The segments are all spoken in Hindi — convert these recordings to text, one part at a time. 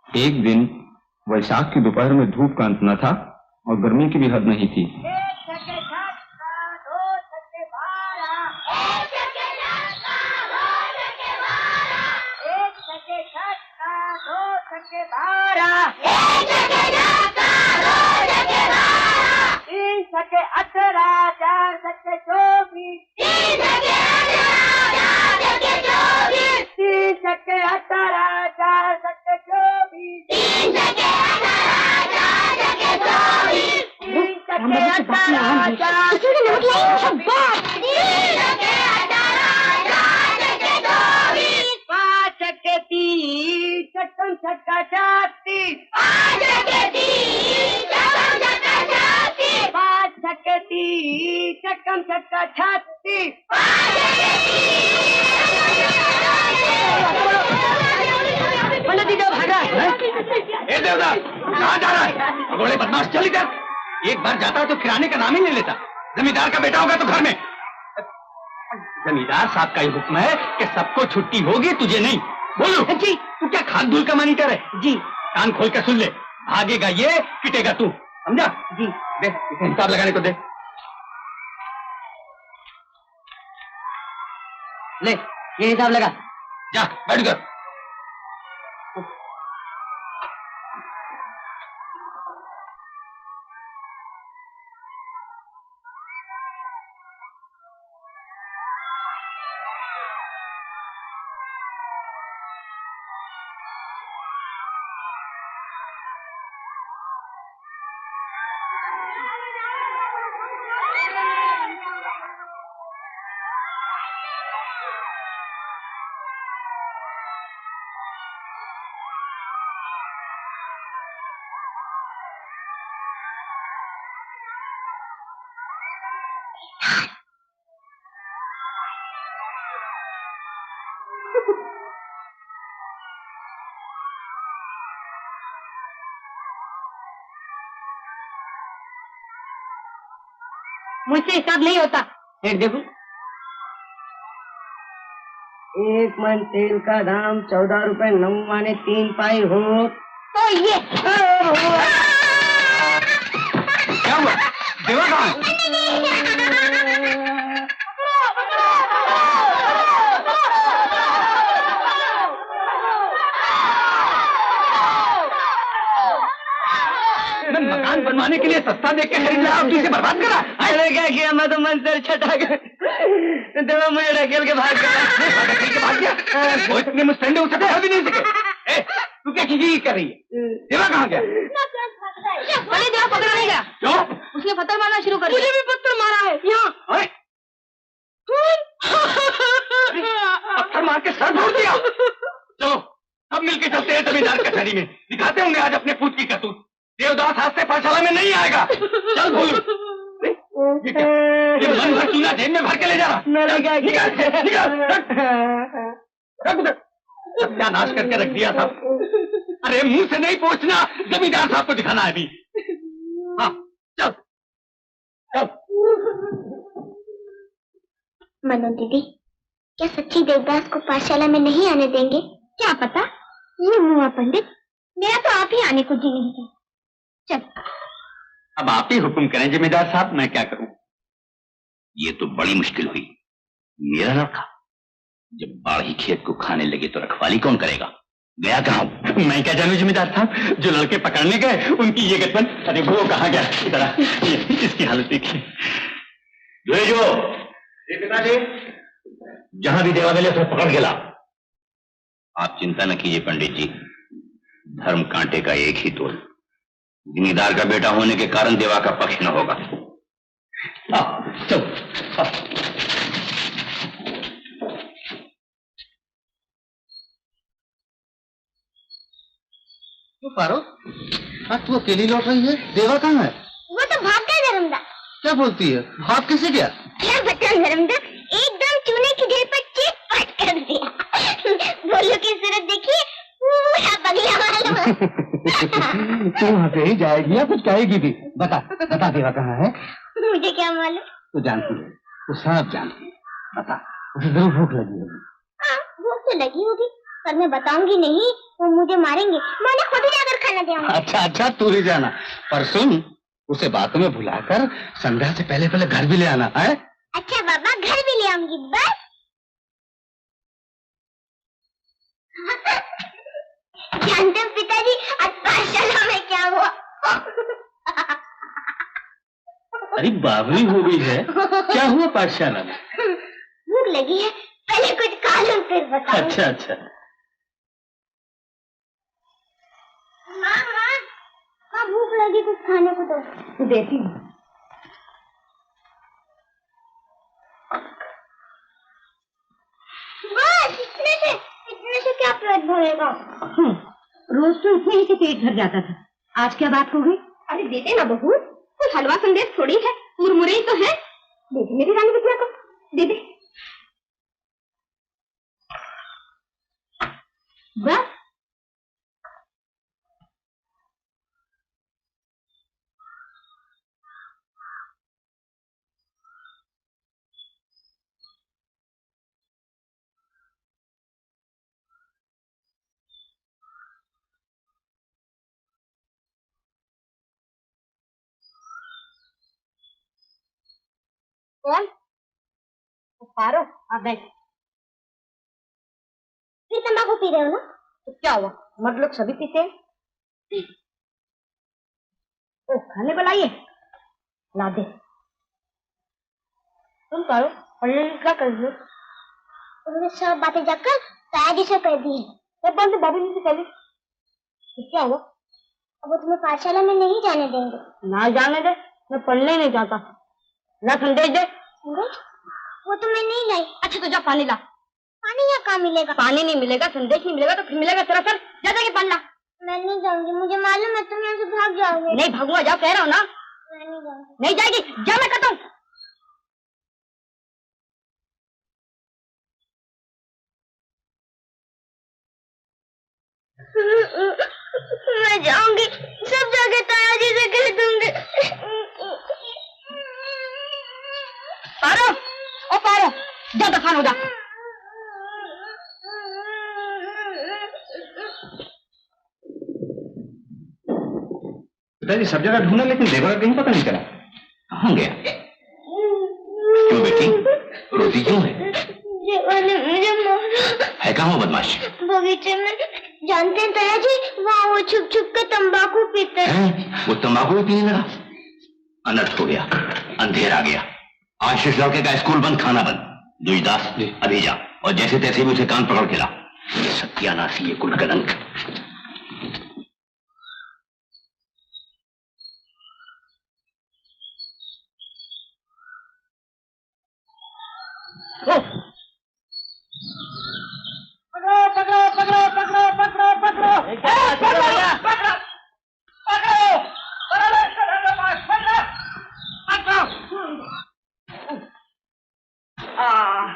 एक दिन वैशाख की दोपहर में धूप का अंत न था और गर्मी की भी हद नहीं थी। एक बार जाता तो फिर आने का नाम ही नहीं लेता। जमींदार का बेटा होगा तो घर में। जमींदार साहब का ही हुक्म है कि सबको छुट्टी होगी, तुझे नहीं। बोलो जी, तू क्या खाद धूल का मॉनिटर है? जी। कान खोल कर सुन ले, भागेगा ये, पिटेगा तू, समझा? जी। दे इसे हिसाब लगाने को दे। ले ये हिसाब लगा। जा बैठ कर। मुझसे हिसाब नहीं होता। एक देखो, 1 मन तेल का दाम 14 रुपए 9 पाई हो तो ये क्या हुआ? देवा कहाँ है? मकान बनवाने के लिए सस्ता देख के खरीद रहा, इसे बर्बाद करा। अरे क्या किया, मैं तो मन से छटा गया, देवा मुझे ढकेल के भाग गया। वो इतने मुस्तैद हो सके, भी नहीं सके। तू क्या चीज़ कर रही है? देवा कहाँ गया? अरे देवा पकड़ा नहीं गया। क्यों? उसने पत्थर मारना शुरू कर दिया। मुझे भी पत्थर मारा है यहाँ। पत्थर मार के सर फोड़ दिया। चलो सब मिलके चलते हैं जमींदार कचहरी में, दिखाते होंगे आज अपने पूत की करतूत। देवदास आज से पाठशाला में नहीं आएगा। चल भूल। ये मन भर चूना जेब में भर के ले जा रहा। सत्यानाश करके रख दिया था। अरे मुंह से नहीं पूछना, जमींदार साहब को दिखाना है अभी। हाँ चल चल। मनु दीदी, क्या सच्ची देवदास को पाठशाला में नहीं आने देंगे? क्या पता, ये मुआ पंडित, मेरा तो आप ही आने को जी नहीं है। चल अब आप ही हुक्म करें जमींदार साहब, मैं क्या करूं? ये तो बड़ी मुश्किल हुई। मेरा लड़का जब बाढ़ी खेत को खाने लगे तो रखवाली कौन करेगा? गया कहाँ? मैं क्या जानू जमींदार साहब, जो लड़के पकड़ने गए उनकी ये गठबन। अरे वो कहाँ गया? इधर इसकी हालत देखिए। जो पिताजी, जहां भी देवा मिले उसे पकड़ के ला। आप चिंता न कीजिए पंडित जी, धर्म कांटे का एक ही तोल। जिम्मेदार का बेटा होने के कारण देवा का पक्ष न होगा। चलो पारो, आज तू अकेली लौट रही है? देवा कहाँ है? वो तो भाग गया धर्मदा। क्या बोलती है? भाग कैसे गया? क्या बता धर्मदा, एकदम चूने की ढेर पर चिपट कर दिया। बोलो की सूरत देखिए, पूरा बगला मालूम। तू वहाँ से ही जाएगी या कुछ कहेगी भी? बता बता, देवा कहाँ है? मुझे क्या मालूम? तू जानती है, तू सब जानती है। बता, उसे जरूर भूख लगी होगी। हाँ, भूख तो लगी होगी, पर मैं बताऊंगी नहीं, वो मुझे मारेंगे। मैं उन्हें खुद ही जाकर खाना दूंगा। अच्छा अच्छा, तू ही जाना, पर सुन, उसे बातों में भुलाकर संध्या से पहले पहले घर भी ले आना है। अच्छा बाबा, घर भी ले आऊंगी बस। जानते हो पिताजी, आज पाठशाला में क्या हुआ? अरे बावली हो गई है, क्या हुआ पाठशाला में? भूख लगी है, पहले कुछ खा लूं फिर बताऊं। अच्छा अच्छा। माँ माँ, माँ भूख लगी, कुछ खाने को दो। देती हूँ। बस इतने से क्या पेट भरेगा? रोज तो इतने ही से पेट भर जाता था, आज क्या बात हो गई? अरे दे दे ना बहू, कुछ हलवा संदेश थोड़ी है, मुरमुरे ही तो है। दे दे मेरी रानी बिटिया को, दे दे बस कौन? पारो, अब बैठ। फिर तंबाकू पी रहे हो ना? तो क्या हुआ, मर्द लोग सभी पीते हैं। ओ, खाने बुलाइए, ला दे। तुम पारो, पढ़ने में क्या कर रही हो? उन्होंने सब बातें जाकर ताया से कर दी। सब बातें बाबू जी से कर ली। क्या हुआ? अब वो तुम्हें पाठशाला में नहीं जाने देंगे। ना जाने दे, मैं पढ़ने ही नहीं जाता। ला संदेश दे। संदेश? वो तो मैं नहीं लाई। अच्छा तो जा पानी ला। पानी यहाँ कहाँ मिलेगा? पानी नहीं मिलेगा, संदेश नहीं मिलेगा, तो फिर मिलेगा सरासर। जा जाके पढ़ ला। मैं नहीं जाऊंगी, मुझे मालूम है तुम यहाँ से भाग जाओगे। नहीं भागूंगा, जाओ कह रहा हूँ ना। मैं नहीं जाऊंगी। नहीं जाएगी, जा मैं कहता हूँ। मैं जाऊंगी, सब जगह ताया जी से कह दूंगी। पारो, ओ पारो, जा दफान हो जा। पिताजी सब जगह ढूंढा, लेकिन देवा का कहीं पता नहीं चला। कहाँ गया? क्यों बेटी, रोती क्यों है? देवा ने मुझे मारा है कहाँ वो बदमाश? बगीचे में। जानते हैं ताया जी, वहाँ वो छुप छुप के तंबाकू पीते हैं। वो तंबाकू भी पीने लगा? अनर्थ हो गया, अंधेर आ गया। आज से लड़के का स्कूल बंद, खाना बंद। दुईदास अभी जा और जैसे तैसे भी उसे कान पकड़ के ला। ये सत्यानाशी, ये कुल कलंक।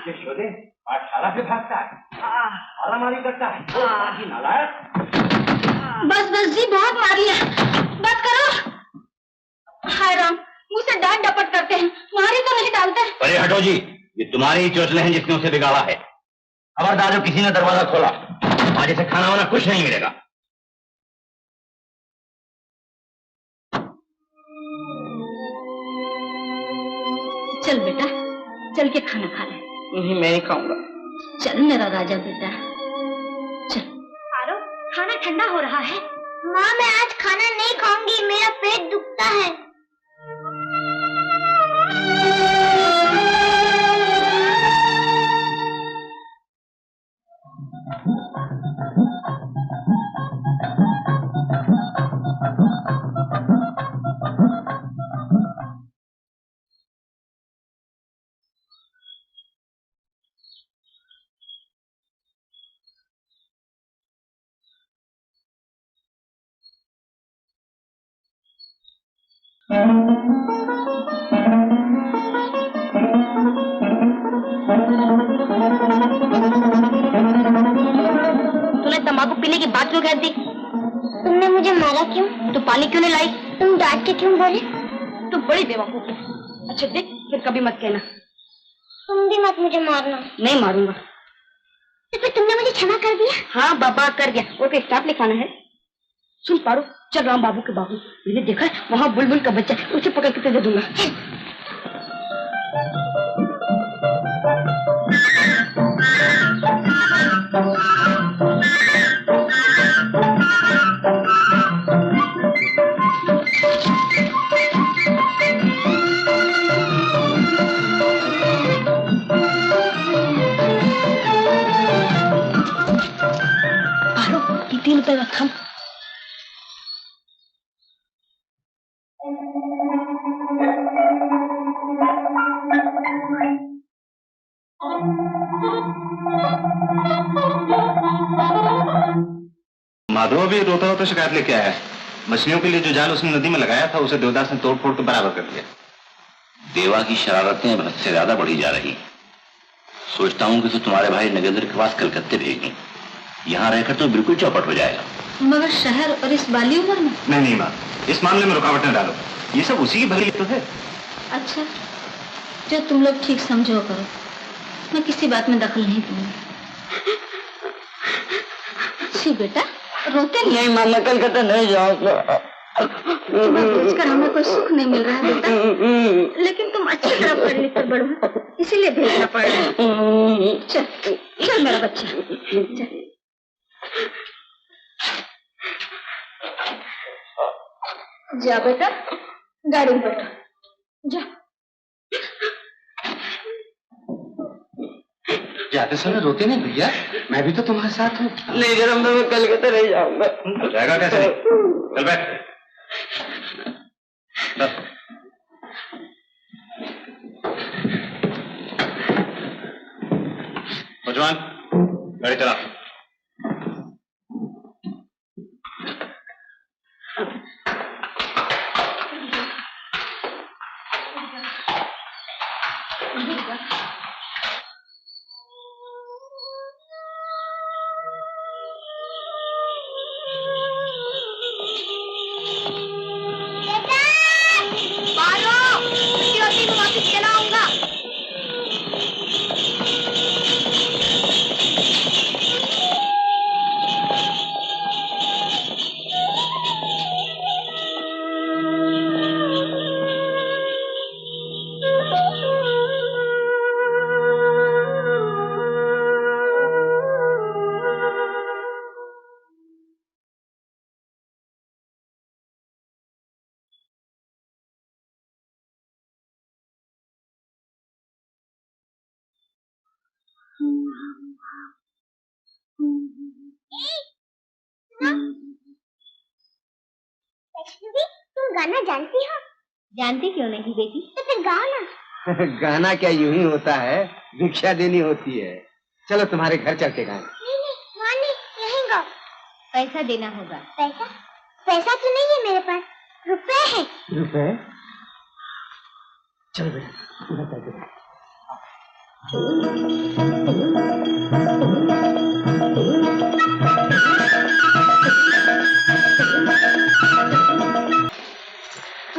यशोदे पाठशाला से भागता है, मारामारी करता है, नालायक। बस बस जी, बहुत मार लिया, बस करो। हाय राम, मुझसे डांट डपट करते हैं, मारी तो नहीं डालते। अरे हटो जी, ये तुम्हारी ही चोचले हैं जिसने उसे बिगाड़ा है। खबरदार जो किसी ने दरवाजा खोला, आज से खाना वाना कुछ नहीं मिलेगा। चल बेटा, चल के खाना खा ले। नहीं, मैं नहीं खाऊंगा। चल मेरा राजा बेटा, चल। पारो, खाना ठंडा हो रहा है। माँ, मैं आज खाना नहीं खाऊंगी, मेरा पेट दुखता है। तूने तंबाकू पीने की बात क्यों कह दी? तुमने मुझे मारा क्यों? तो पानी क्यों नहीं लाई? तुम डांट के क्यों बोले? तू बड़ी बेवकूफ है। अच्छा देख, फिर कभी मत कहना। तुम भी मत मुझे मारना। नहीं मारूंगा। तो फिर तुमने मुझे क्षमा कर दिया? हाँ बाबा कर गया। और कोई स्टाफ लिखाना है? सुन पारो, चल राम बाबू के बाबू, मैंने देखा है वहाँ बुलबुल का बच्चा, उसे पकड़ के दे दूंगा। पारो, ये 3 रुपए का थम। माधव भी रोता रोता शिकायत लेके आया है। मछलियों के लिए जो जाल उसने नदी में लगाया था उसे देवदास ने तोड़ फोड़ के बराबर कर दिया। देवा की शरारतें अब हद से ज्यादा बढ़ी जा रही। सोचता हूँ कि तो तुम्हारे भाई नगेंद्र के पास कलकत्ते भेज दूं। यहाँ रहकर तो बिल्कुल चौपट हो जाएगा। मगर शहर और इस बाली उम्र में? नहीं माँ, इस मामले में रुकावट न डालो, ये सब उसी की भली तो है। अच्छा, जो तुम लोग ठीक समझो करो, मैं किसी बात में दखल नहीं दूंगी। जी बेटा, रोते नहीं? नहीं मामा, कलकत्ता नहीं जाऊंगा। तुम्हें भेजकर हमें कोई सुख नहीं मिल रहा है बेटा, लेकिन तुम अच्छी तरह पढ़ लिख कर बढ़ो, इसीलिए भेजना पड़ रहा है। चल चल मेरा बच्चा, चल। जा बेटा, गाड़ी में बैठो, जा। जाते समय रोते नहीं भैया, मैं भी तो तुम्हारे साथ हूँ। नहीं जन्म, मैं कलकत्ता नहीं जाऊंगा। जाएगा कैसे? चल बैठ। नौजवान, गाड़ी चला। तुम गाना जानती हो? जानती क्यों नहीं बेटी? तो फिर गाओ ना। गाना क्या यूं ही होता है, भिक्षा देनी होती है। चलो तुम्हारे घर चल के गाएं। नहीं, वहाँ नहीं, यहीं गाओ। पैसा देना होगा। पैसा? पैसा तो नहीं है मेरे पास, रुपए है। रुपए? चलो बेटा इधर चल के।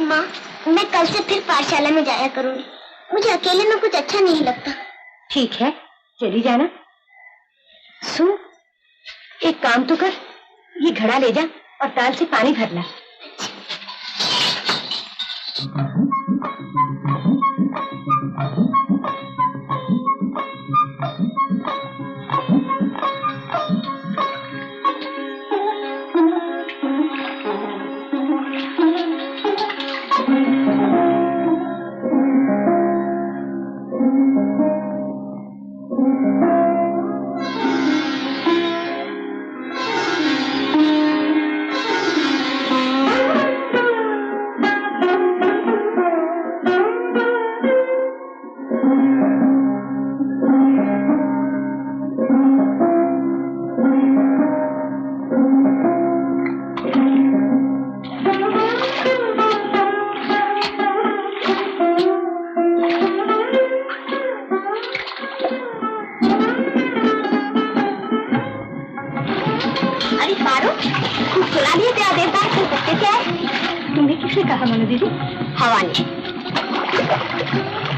माँ, मैं कल से फिर पाठशाला में जाया करूंगी। मुझे अकेले में कुछ अच्छा नहीं लगता। ठीक है, चली जाना। सुन, एक काम तो कर, ये घड़ा ले जा और ताल से पानी भर ला।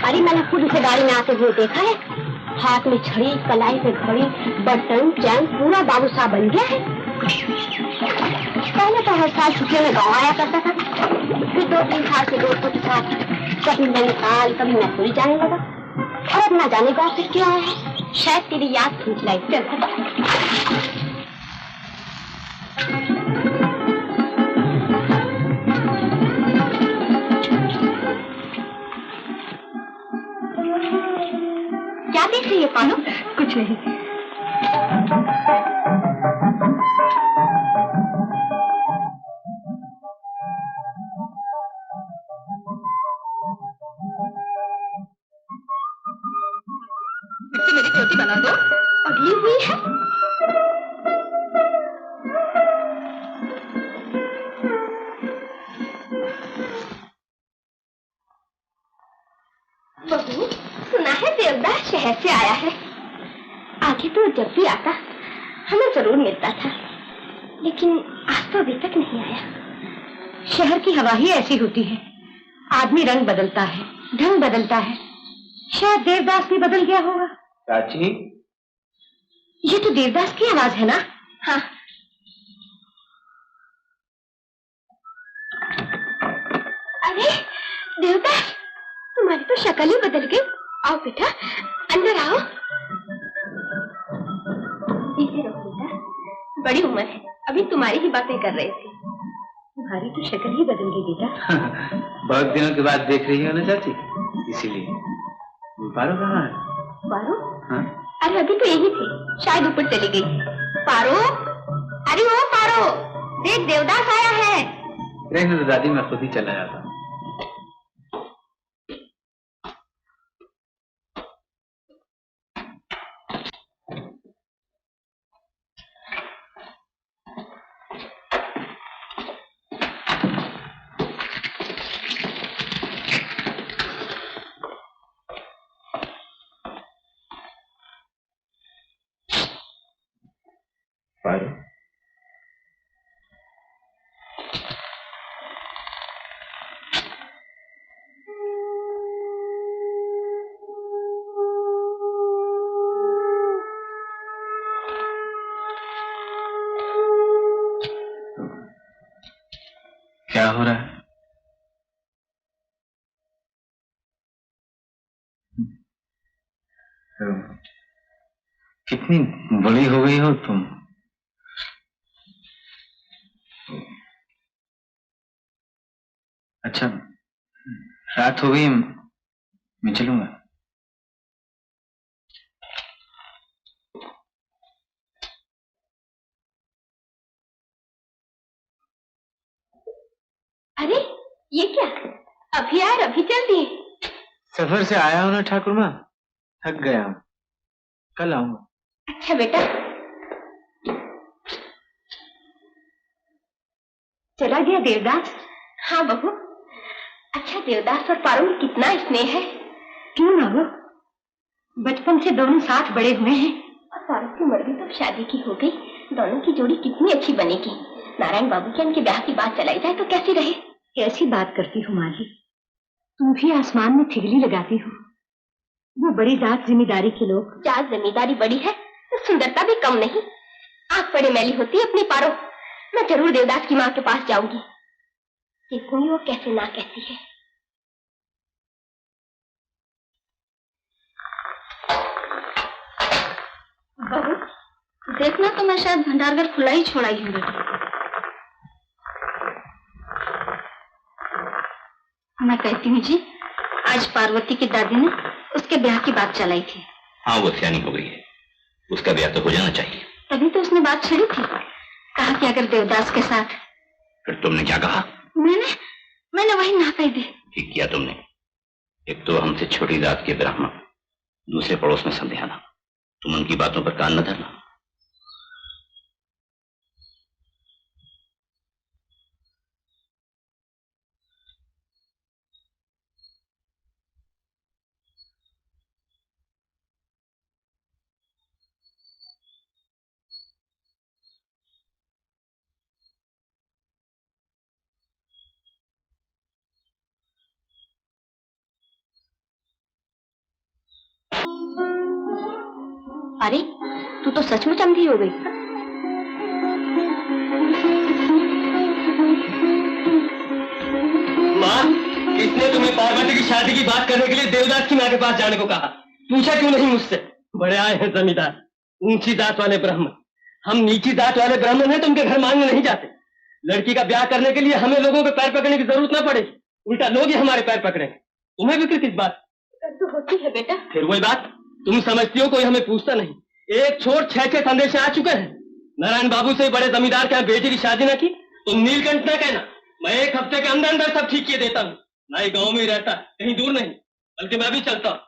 अरे मैंने खुद उसे गाड़ी में आते हुए देखा है। हाथ में छड़ी, कलाई पे घड़ी, बर्तन, चैन, पूरा बाबू साहब बन गया है। पहले तो हर साल छुट्टियों में गाँव आया करता था, फिर 2-3 साल से दोस्तों के साथ कभी नैनीताल कभी मैसूरी जाने लगा। और अब ना जाने गाँव फिर क्यों आया है। शायद तेरी याद खींच लाई। चल क्या देख रही है पानो? कुछ नहीं। मेरी रोटी बना दो। अगली हुई है। बहू, सुना है देवदास शहर से आया है। आगे तो जब भी आता हमें जरूर मिलता था, लेकिन आज तो अभी तक नहीं आया। शहर की हवा ही ऐसी होती है, आदमी रंग बदलता है, ढंग बदलता है। शायद देवदास भी बदल गया होगा। चाची, ये तो देवदास की आवाज है ना? हाँ। अरे देवदास, तुम्हारी तो शक्ल ही बदल गई। आओ बेटा, अंदर आओ। इसे रहो बेटा, बड़ी उम्र है, अभी तुम्हारी ही बातें कर रहे थे। तुम्हारी तो शक्ल ही बदल गई बेटा। बहुत दिनों के बाद देख रही हो ना चाची, इसीलिए। पारो कहाँ है? पारो? हाँ? अरे अभी तो यही थी, शायद ऊपर चली गई। पारो, अरे ओ पारो, देख देवदास आया है। रहने दो दादी, मैं खुद ही चला जाता हूँ। पारो, क्या हो रहा है? कितनी बड़ी हो गई हो तुम। अच्छा, रात हो गई, मैं चलूंगा। अरे ये क्या, अभी यार अभी चल दिए? सफर से आया हूं ना ठाकुर माँ, थक गया हूँ, कल आऊंगा। अच्छा बेटा, चला गया देवदास? हाँ बहू, अच्छा, देवदास और पारो में कितना स्नेह है। क्यों ना हो, बचपन से दोनों साथ बड़े हुए हैं। और पारो की उम्र भी तो शादी की हो गई, दोनों की जोड़ी कितनी अच्छी बनेगी। नारायण बाबू के उनके ब्याह की बात चलाई जाए तो कैसी रहे। कैसी बात करती हो माली, तुम भी आसमान में ठिगली लगाती हो। वो बड़ी जात जिम्मेदारी के लोग। जात जिम्मेदारी बड़ी है तो सुंदरता भी कम नहीं। आंख बड़े मैली होती है अपनी पारो। मैं जरूर देवदास की माँ के पास जाऊंगी, देखूंगी वो कैसे ना कहती है। बहू देखना, तो मैं शायद भंडारघर खुला ही छोड़ाई हूँ बेटा। मैं कहती हूँ जी, आज पार्वती की दादी ने उसके ब्याह की बात चलाई थी। हाँ, वो सियानी हो गई है, उसका ब्याह तो हो जाना चाहिए। तभी तो उसने बात छेड़ी थी, कहा कि अगर देवदास के साथ। फिर तुमने क्या कहा? मैंने वही ना कह दी। ठीक किया तुमने। एक तो हमसे छोटी जात के ब्राह्मण, दूसरे पड़ोस में समझाना, तुम उनकी बातों पर कान न धरना। अरे तू तो सचमुच अंधी हो गई। माँ, किसने तुम्हें पार्वती की शादी की बात करने के लिए देवदास की माँ के पास जाने को कहा? पूछा क्यों नहीं मुझसे? बड़े आए हैं जमींदार, ऊंची जात वाले ब्राह्मण। हम नीची जात वाले ब्राह्मण हैं तो उनके घर मांगने नहीं जाते। लड़की का ब्याह करने के लिए हमें लोगों के पैर पकड़ने की जरूरत न पड़ेगी, उल्टा लोग ही हमारे पैर पकड़ेंगे। तुम्हें फिक्र किस बात? तो होती है बेटा। फिर वही बात, तुम समझती हो कोई हमें पूछता नहीं। एक छोड़ 6 संदेश आ चुके हैं। नारायण बाबू से बड़े जमींदार के यहाँ बेटी की शादी ना की तो नीलकंठ ना कहना। मैं 1 हफ्ते के अंदर अंदर सब ठीक किए देता हूँ। ना ही गाँव में ही रहता, कहीं दूर नहीं, बल्कि मैं भी चलता हूँ।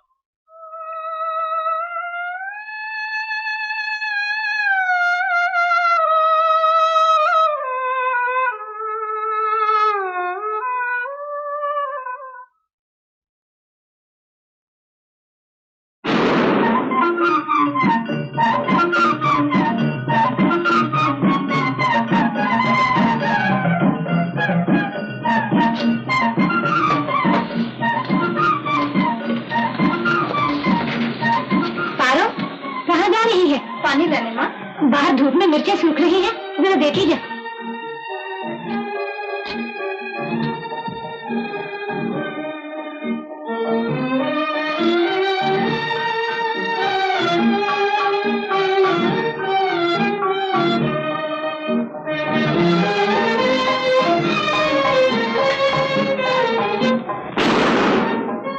पानी लाने माँ, बाहर धूप में मिर्चें सूख रही हैं, जरा देखी जा।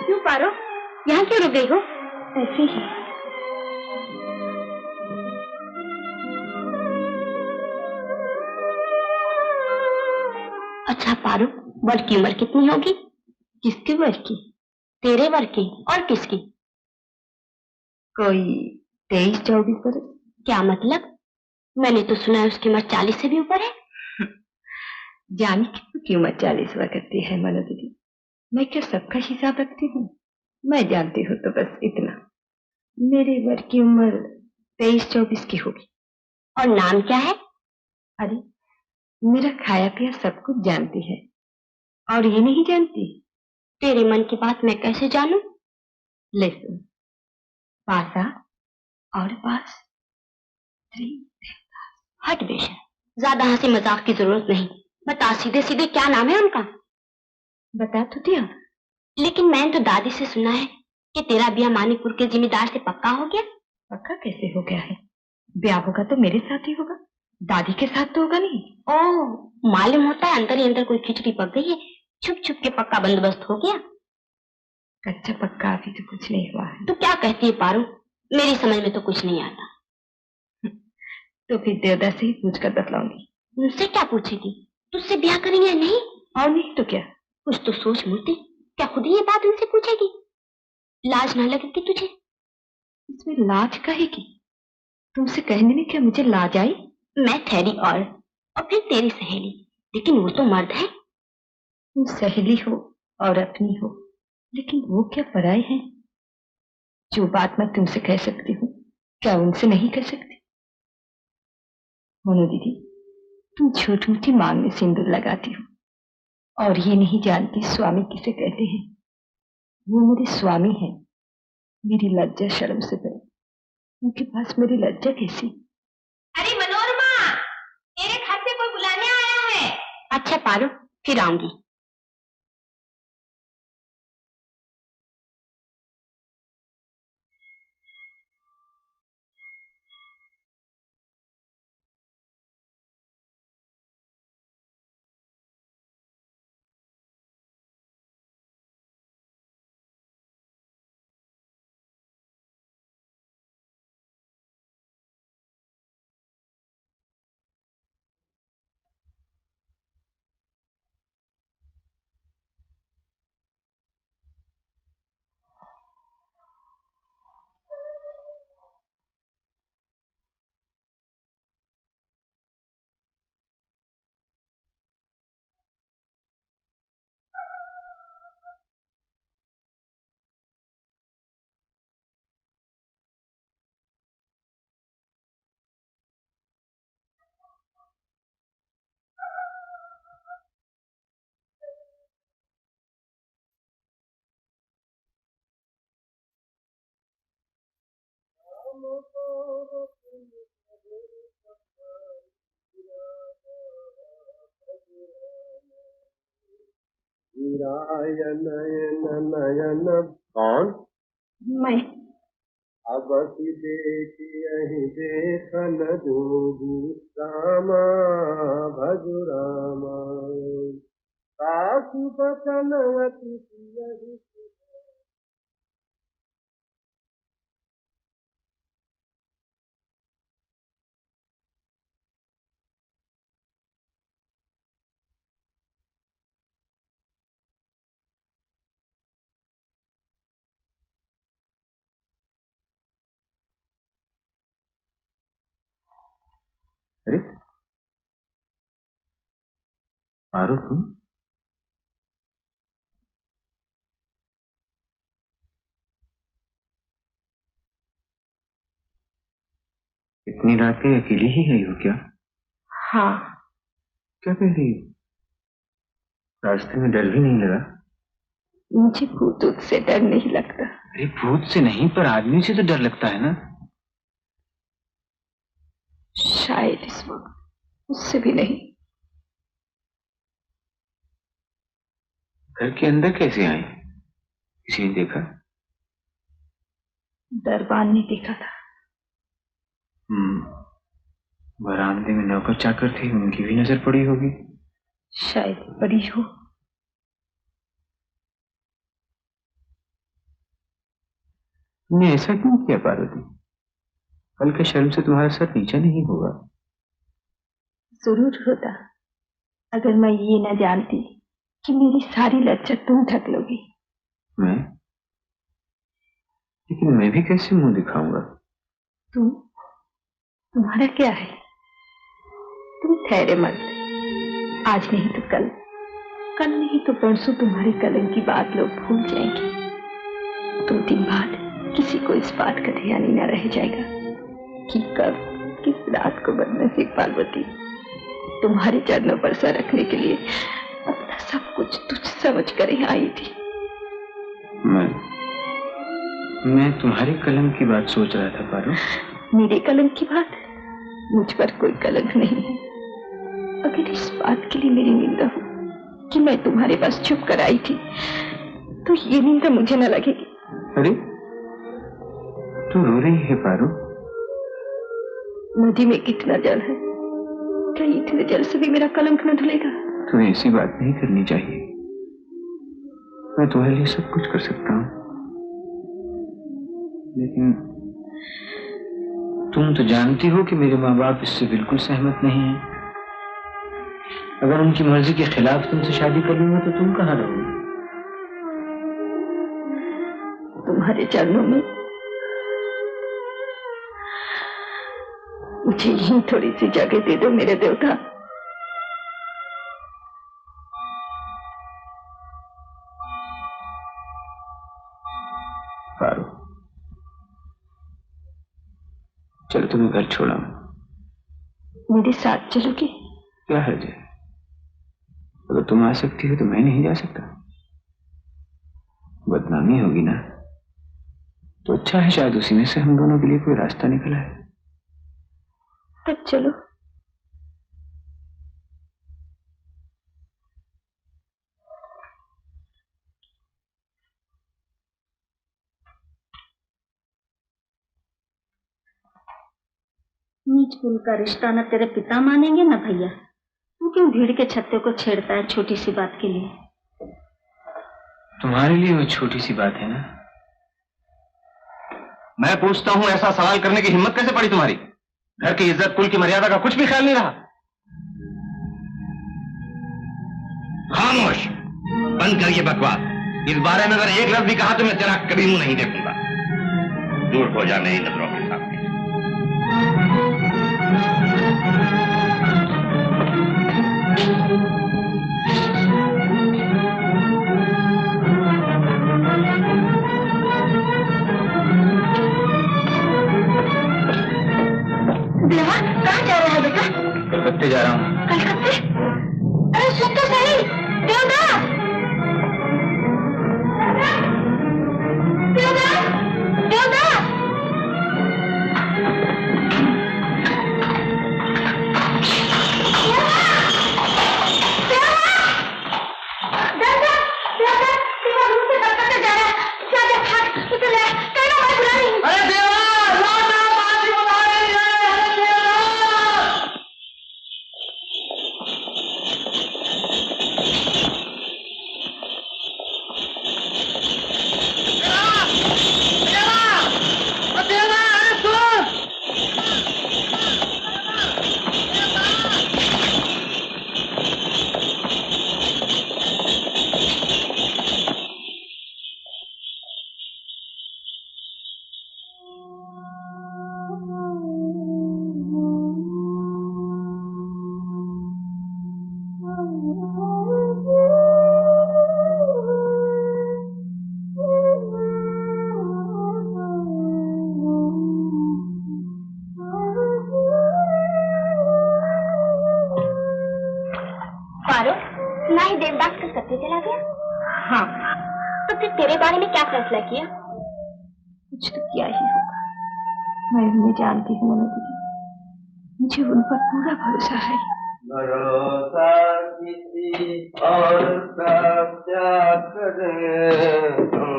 क्यों पारो, यहाँ क्यों रुक गई हो? ऐसे ही। अच्छा पारो, वर की उम्र कितनी होगी? किसकी वर की? तेरे वर की और किसकी? कोई 23-24 बरस। क्या मतलब? मैंने तो सुना है उसकी उम्र 40 से भी ऊपर है। जानी की उम्र 40 हुआ करती है मनो दीदी। मैं क्या सबका हिसाब रखती हूँ? मैं जानती हूँ तो बस इतना, मेरे वर की उम्र 23-24 की होगी। और नाम क्या है? अरे मेरा खाया पिया सब कुछ जानती है, और ये नहीं जानती? तेरे मन की बात मैं कैसे जानूं? ले सुन, पासा और पास। हट बेशा, ज्यादा हंसी मजाक की जरूरत नहीं। बता सीधे सीधे क्या नाम है उनका? बता तो दिया, लेकिन मैंने तो दादी से सुना है कि तेरा ब्याह मानिकपुर के जिम्मेदार से पक्का हो गया। पक्का कैसे हो गया है? ब्याह होगा तो मेरे साथ ही होगा, दादी के साथ तो होगा नहीं। ओह, मालूम होता है अंदर ही अंदर कोई खिचड़ी पक गई है, छुप छुप के पक्का बंदोबस्त हो गया। कच्चा पक्का अभी तो कुछ नहीं हुआ है। तू क्या कहती है पारू? मेरी समझ में तो कुछ नहीं आता। तो फिर देवदास से ही पूछ कर बतलाऊंगी। मुझसे क्या पूछेगी? तुझसे ब्याह करेंगे या नहीं? और नहीं तो क्या? कुछ तो सोच मूर्ति, क्या खुद ही ये बात उनसे पूछेगी? लाज ना लगेगी तुझे? इसमें लाज काहेगी? तुमसे कहने में क्या मुझे लाज आई? मैं ठहरी और फिर तेरी सहेली, लेकिन वो तो मर्द है। तुम सहेली हो और अपनी हो, लेकिन वो क्या पराए हैं? जो बात मैं तुमसे कह सकती हूँ क्या उनसे नहीं कह सकती? मोनू दीदी, तुम झूठ मूठी मांग में सिंदूर लगाती हो और ये नहीं जानती स्वामी किसे कहते हैं। वो मेरे स्वामी हैं, मेरी लज्जा शर्म से परे उनके पास मेरी लज्जा कैसी? अरे मनोरमा, मेरे घर से कोई बुलाने आया है। अच्छा पारो, फिर आऊंगी। नयन नयन कौन? मैं। अब देखी देखन जोगी रामा भजु रामा सासु बचनवती यही। अरे पारो, तुम इतनी रात के अकेली ही है हो क्या? हाँ। क्या कह रही हो? रास्ते में डर भी नहीं लगा? मुझे भूत ऊत से डर नहीं लगता। अरे भूत से नहीं, पर आदमी से तो डर लगता है ना। शायद इस वक्त उससे भी नहीं। घर के अंदर कैसे आए? किसी ने देखा? दरबान ने देखा था। बरामदे में नौकर चाकर थे, उनकी भी नजर पड़ी होगी। शायद पड़ी हो। तुमने ऐसा क्यों किया पार्वती? कल के शर्म से तुम्हारा सर नीचा नहीं होगा। जरूर होता, अगर मैं ये न जानती कि मेरी सारी लज्जा तुम ढक लोगी। मैं? लेकिन मैं भी कैसे मुंह दिखाऊंगा? तुम्हारा क्या है? तुम ठहरे मत। आज नहीं तो कल, कल नहीं तो परसों तुम्हारे कलंक की बात लोग भूल जाएंगे। 2 दिन बाद किसी को इस बात का ध्यान ही न रह जाएगा कि कब किस रात को बदनसीब पार्वती तुम्हारे चरणों पर सर रखने के लिए अपना सब कुछ तुझ समझ कर ही आई थी। मैं तुम्हारे कलंक की बात सोच रहा था पारो। मेरे कलंक की बात? मुझ पर कोई कलंक नहीं है। अगर इस बात के लिए मेरी निंदा हो कि मैं तुम्हारे पास छुप कर आई थी, तो ये निंदा मुझे न लगेगी। अरे तू रो रही है पारो? नदी में कितना जल है, क्या इतने जल से भी मेरा कलंक न धुलेगा? तुम्हें ऐसी बात नहीं करनी चाहिए। मैं तुम्हारे लिए सब कुछ कर सकता हूँ, लेकिन तुम तो जानती हो कि मेरे माँ बाप इससे बिल्कुल सहमत नहीं हैं। अगर उनकी मर्जी के खिलाफ तुमसे शादी कर लूंगा तो तुम कहाँ रहोगे? तुम्हारे चरणों में मुझे यही थोड़ी सी जगह दे दो मेरे देवता। पारो, चलो तुम्हें घर छोड़ा। मेरे साथ चलोगे? क्या हर्ज है? अगर तुम आ सकती हो तो मैं नहीं जा सकता। बदनामी होगी ना, तो अच्छा है शायद उसी में से हम दोनों के लिए कोई रास्ता निकला है। तब चलो। नीच कुल का रिश्ता न तेरे पिता मानेंगे न भैया। तू क्यों भीड़ के छत्ते को छेड़ता है छोटी सी बात के लिए? तुम्हारे लिए वो छोटी सी बात है ना। मैं पूछता हूं, ऐसा सवाल करने की हिम्मत कैसे पड़ी तुम्हारी? घर की इज्जत, कुल की मर्यादा का कुछ भी ख्याल नहीं रहा? खामोश, बंद कर ये बकवास। इस बारे में अगर एक लफ्ज भी कहा तो मैं तेरा कभी मुंह नहीं देखूंगा। दूर हो जा मेरी नजरों के सामने। देवा, कहाँ जा रहा है बेटा? कलकत्ते जा रहा हूँ। कलकत्ते? अरे सुन तो सही, देवदास! देवदास! देवदास! चला गया? हाँ। तो फिर तेरे बारे में क्या फैसला किया? कुछ तो क्या ही होगा। मैं उन्हें जानती हूँ मनोज दीदी, मुझे उन पर पूरा भरोसा है। भरोसा किसी और का क्या करें हम,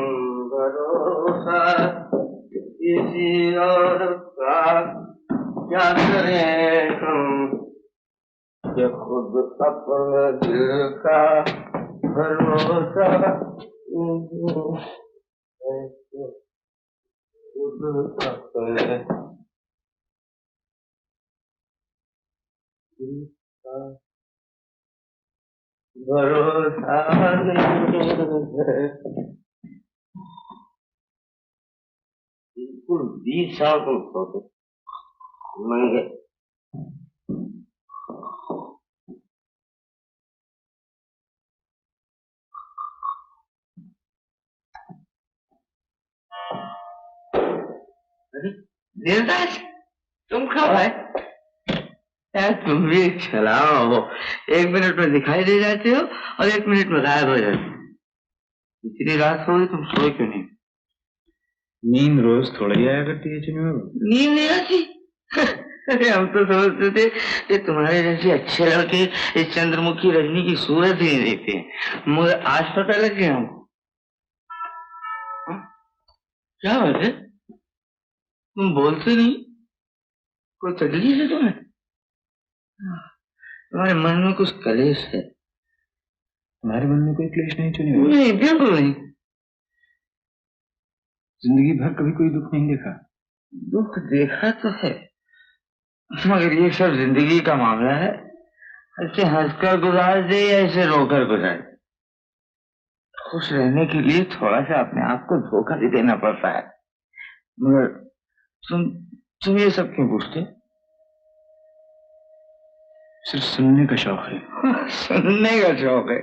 भरोसा किसी और का क्या करें हम, ये खुद अपने दिल का भरोसा खुद अपने दिल का भरोसा नहीं है। बिल्कुल 20 साल तुम सोते महंगे। देवदास, तुम कब आए? यार तुम भी चलाओ हो, 1 मिनट में दिखाई दे जाते हो और 1 मिनट में गायब हो जाते हो। इतनी रात हो गई, तुम सोए क्यों नहीं? नींद रोज थोड़ा ही आया करती है चुनी बाबू। नींद नहीं आती? अरे हम तो समझते थे कि तुम्हारे जैसे अच्छे लड़के इस चंद्रमुखी रजनी की सूरत ही नहीं देखते हैं, मगर आज पता लग गया हमको। क्या बात है, तुम बोलते नहीं? कोई तकलीफ है तुम्हें? तुम्हारे मन में कुछ कलेश है? तुम्हारे मन में कोई क्लेश नहीं चुनी बाबू? नहीं, बिल्कुल नहीं। जिंदगी भर कभी कोई दुख नहीं देखा? दुख देखा तो है, मगर ये सब जिंदगी का मामला है। ऐसे हंसकर गुजार दे या ऐसे रोकर गुजार दे, खुश रहने के लिए थोड़ा सा अपने आप को धोखा भी देना पड़ता है। मगर तुम ये सब क्यों पूछते? सिर्फ सुनने का शौक है। सुनने का शौक है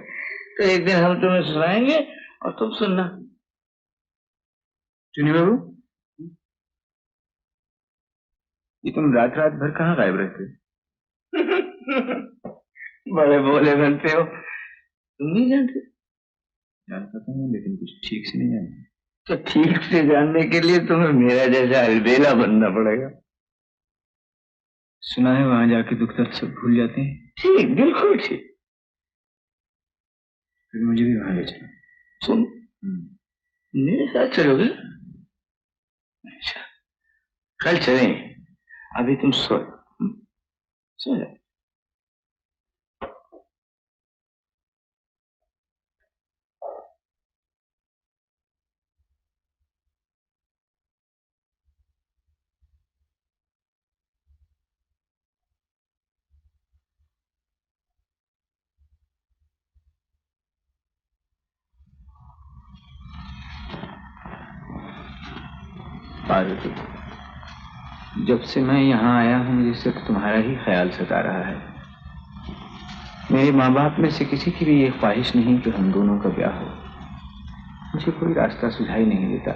तो एक दिन हम तुम्हें सुनाएंगे और तुम सुनना। चुनी बाबू, ये तुम रात रात भर कहाँ गायब रहते? बड़े बोले बनते हो। तुम नहीं जानते? जानता तो हूँ, लेकिन कुछ ठीक से नहीं जानता। तो ठीक से जानने के लिए तुम्हें मेरा जैसा अलबेला बनना पड़ेगा। सुना है वहां जाके दुख दर्द सब भूल जाते हैं। ठीक, बिल्कुल ठीक। फिर मुझे भी वहां ले चलो। सुन, मेरे साथ चलोगे? अच्छा, कल चलेंगे। अभी तुम सो जाओ। पार्वती, जब से मैं यहाँ आया हूँ मुझे सिर्फ तुम्हारा ही ख्याल सता रहा है। मेरे माँ बाप में से किसी की भी ये ख्वाहिश नहीं कि हम दोनों का ब्याह हो। मुझे कोई रास्ता सुझाई नहीं देता।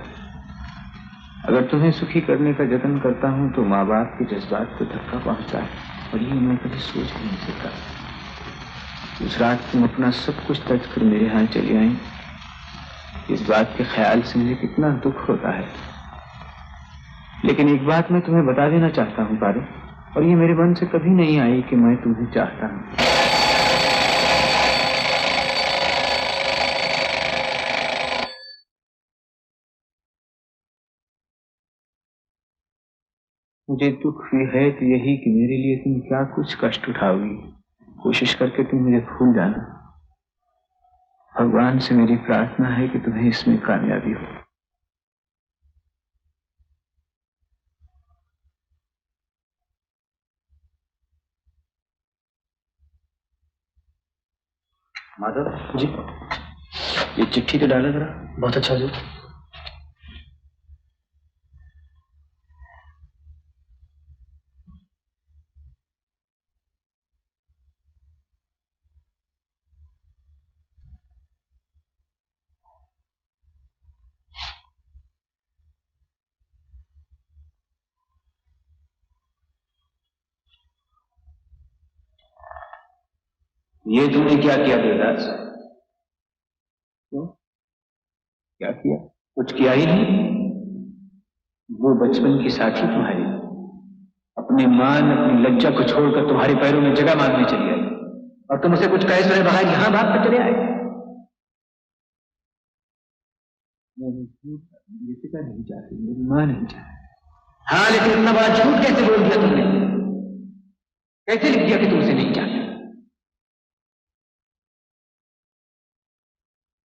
अगर तुम्हें सुखी करने का जतन करता हूँ तो माँ बाप के जज्बात को धक्का पहुँचता है, और ये मैं कभी सोच नहीं सकता। उस रात तुम अपना सब कुछ त्याग कर मेरे यहाँ चली आई। इस बात के ख्याल से मुझे कितना दुख होता है। लेकिन एक बात मैं तुम्हें बता देना चाहता हूँ पारो, और ये मेरे मन से कभी नहीं आई कि मैं तुम्हें चाहता हूँ। मुझे दुख भी है तो यही कि मेरे लिए तुम क्या कुछ कष्ट उठाओगी। कोशिश करके तुम मुझे भूल जाना। भगवान से मेरी प्रार्थना है कि तुम्हें इसमें कामयाबी हो। माधव जी, ये चिट्ठी तो डाला जरा। बहुत अच्छा जी। ये तुमने क्या किया देवदास? क्यों? क्या किया? कुछ किया ही नहीं। वो बचपन की साथी तुम्हारी अपने मान अपनी लज्जा को छोड़कर तुम्हारे पैरों में जगह मांगने चली आई, और तुम उसे कुछ कहे सुने बाहर यहां भाग कर चले आए। मेरी पिता नहीं चाहती, मेरी मां नहीं चाहती। हाँ, लेकिन इतना बड़ा झूठ कैसे बोल दिया तुमने? कैसे लिख दिया कि तुमसे नहीं चाहती?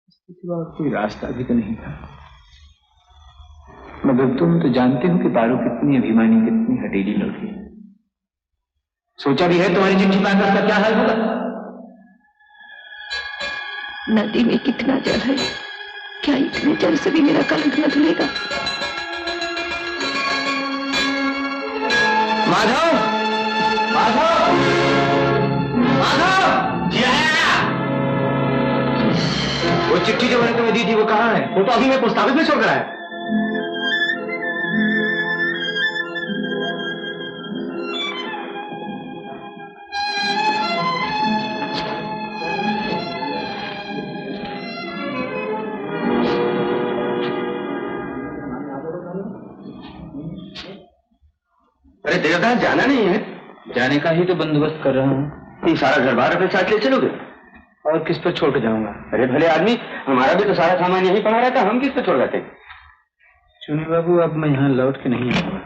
इसके सिवा कोई रास्ता भी तो नहीं था। मगर तुम तो जानते हो कि पारो कितनी अभिमानी, कितनी हटेली लड़की है। सोचा भी है तुम्हारी चिट्ठी पाकर उसका क्या हाल होगा? नदी में कितना जल है, क्या इतने जल से भी मेरा कलंक न धुलेगा? माधव, माधव, माधव, जी आया। वो चिट्ठी जो मैंने तुम्हें दी थी वो कहाँ है? वो तो अभी मैं पोस्ट ऑफिस में छोड़कर आया। अरे देवदास, जाना नहीं है? जाने का ही तो बंदोबस्त कर रहा हूँ। ये सारा घर बार अपने साथ ले चलोगे? और किस पर छोड़ कर जाऊंगा? अरे भले आदमी, हमारा भी तो सारा सामान यहीं पड़ा रहता, हम किस पर छोड़ जाते? चुनी बाबू, अब मैं यहाँ लौट के नहीं आऊंगा।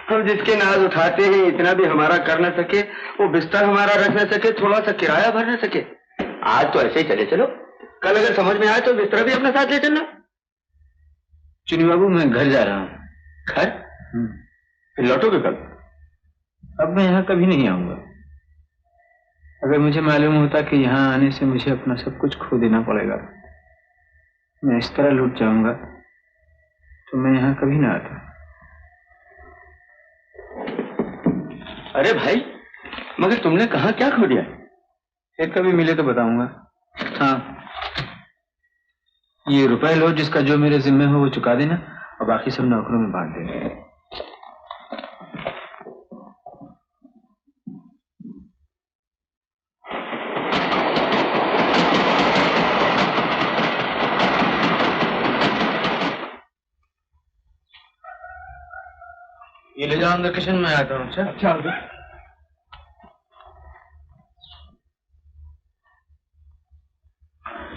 हम जिसके नाज उठाते हैं, इतना भी हमारा कर न सके, वो बिस्तर हमारा रख न सके, थोड़ा सा किराया भर न सके। आज तो ऐसे ही चले चलो, कल अगर समझ में आए तो बिस्तर भी अपने साथ ले चलना। चुनी बाबू, मैं घर जा रहा हूँ। घर? फिर लौटोगे कब? अब मैं यहाँ कभी नहीं आऊंगा। अगर मुझे मालूम होता कि यहाँ आने से मुझे अपना सब कुछ खो देना पड़ेगा, मैं इस तरह लूट जाऊंगा, तो मैं यहाँ कभी ना आता। अरे भाई, मगर तुमने कहाँ क्या खो दिया? फिर कभी मिले तो बताऊंगा। हाँ, ये रुपए लो, जिसका जो मेरे जिम्मे हो वो चुका देना और बाकी सब नौकरों में बांट देना। ये ले जाओ अंदर, किचन में आता हूँ। अच्छा अच्छा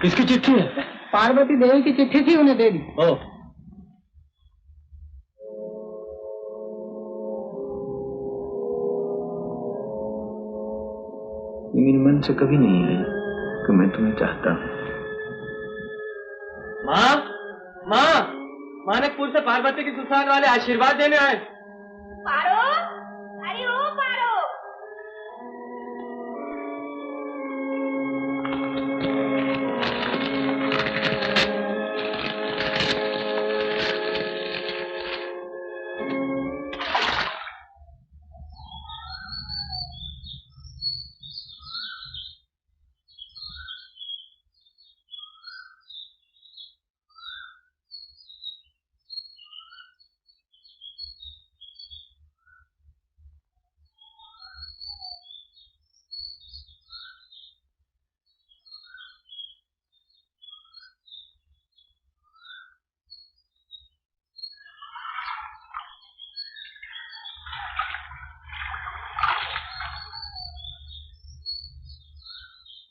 किसकी चिट्ठी है? पार्वती देवी की चिट्ठी थी, उन्हें दे दी। ओ ये मेरे मन से कभी नहीं आई कि मैं तुम्हें चाहता हूँ। माँ, माँ, मानकपुर से पार्वती की ससुराल वाले आशीर्वाद देने आए। पारो, अरे ओ पारो।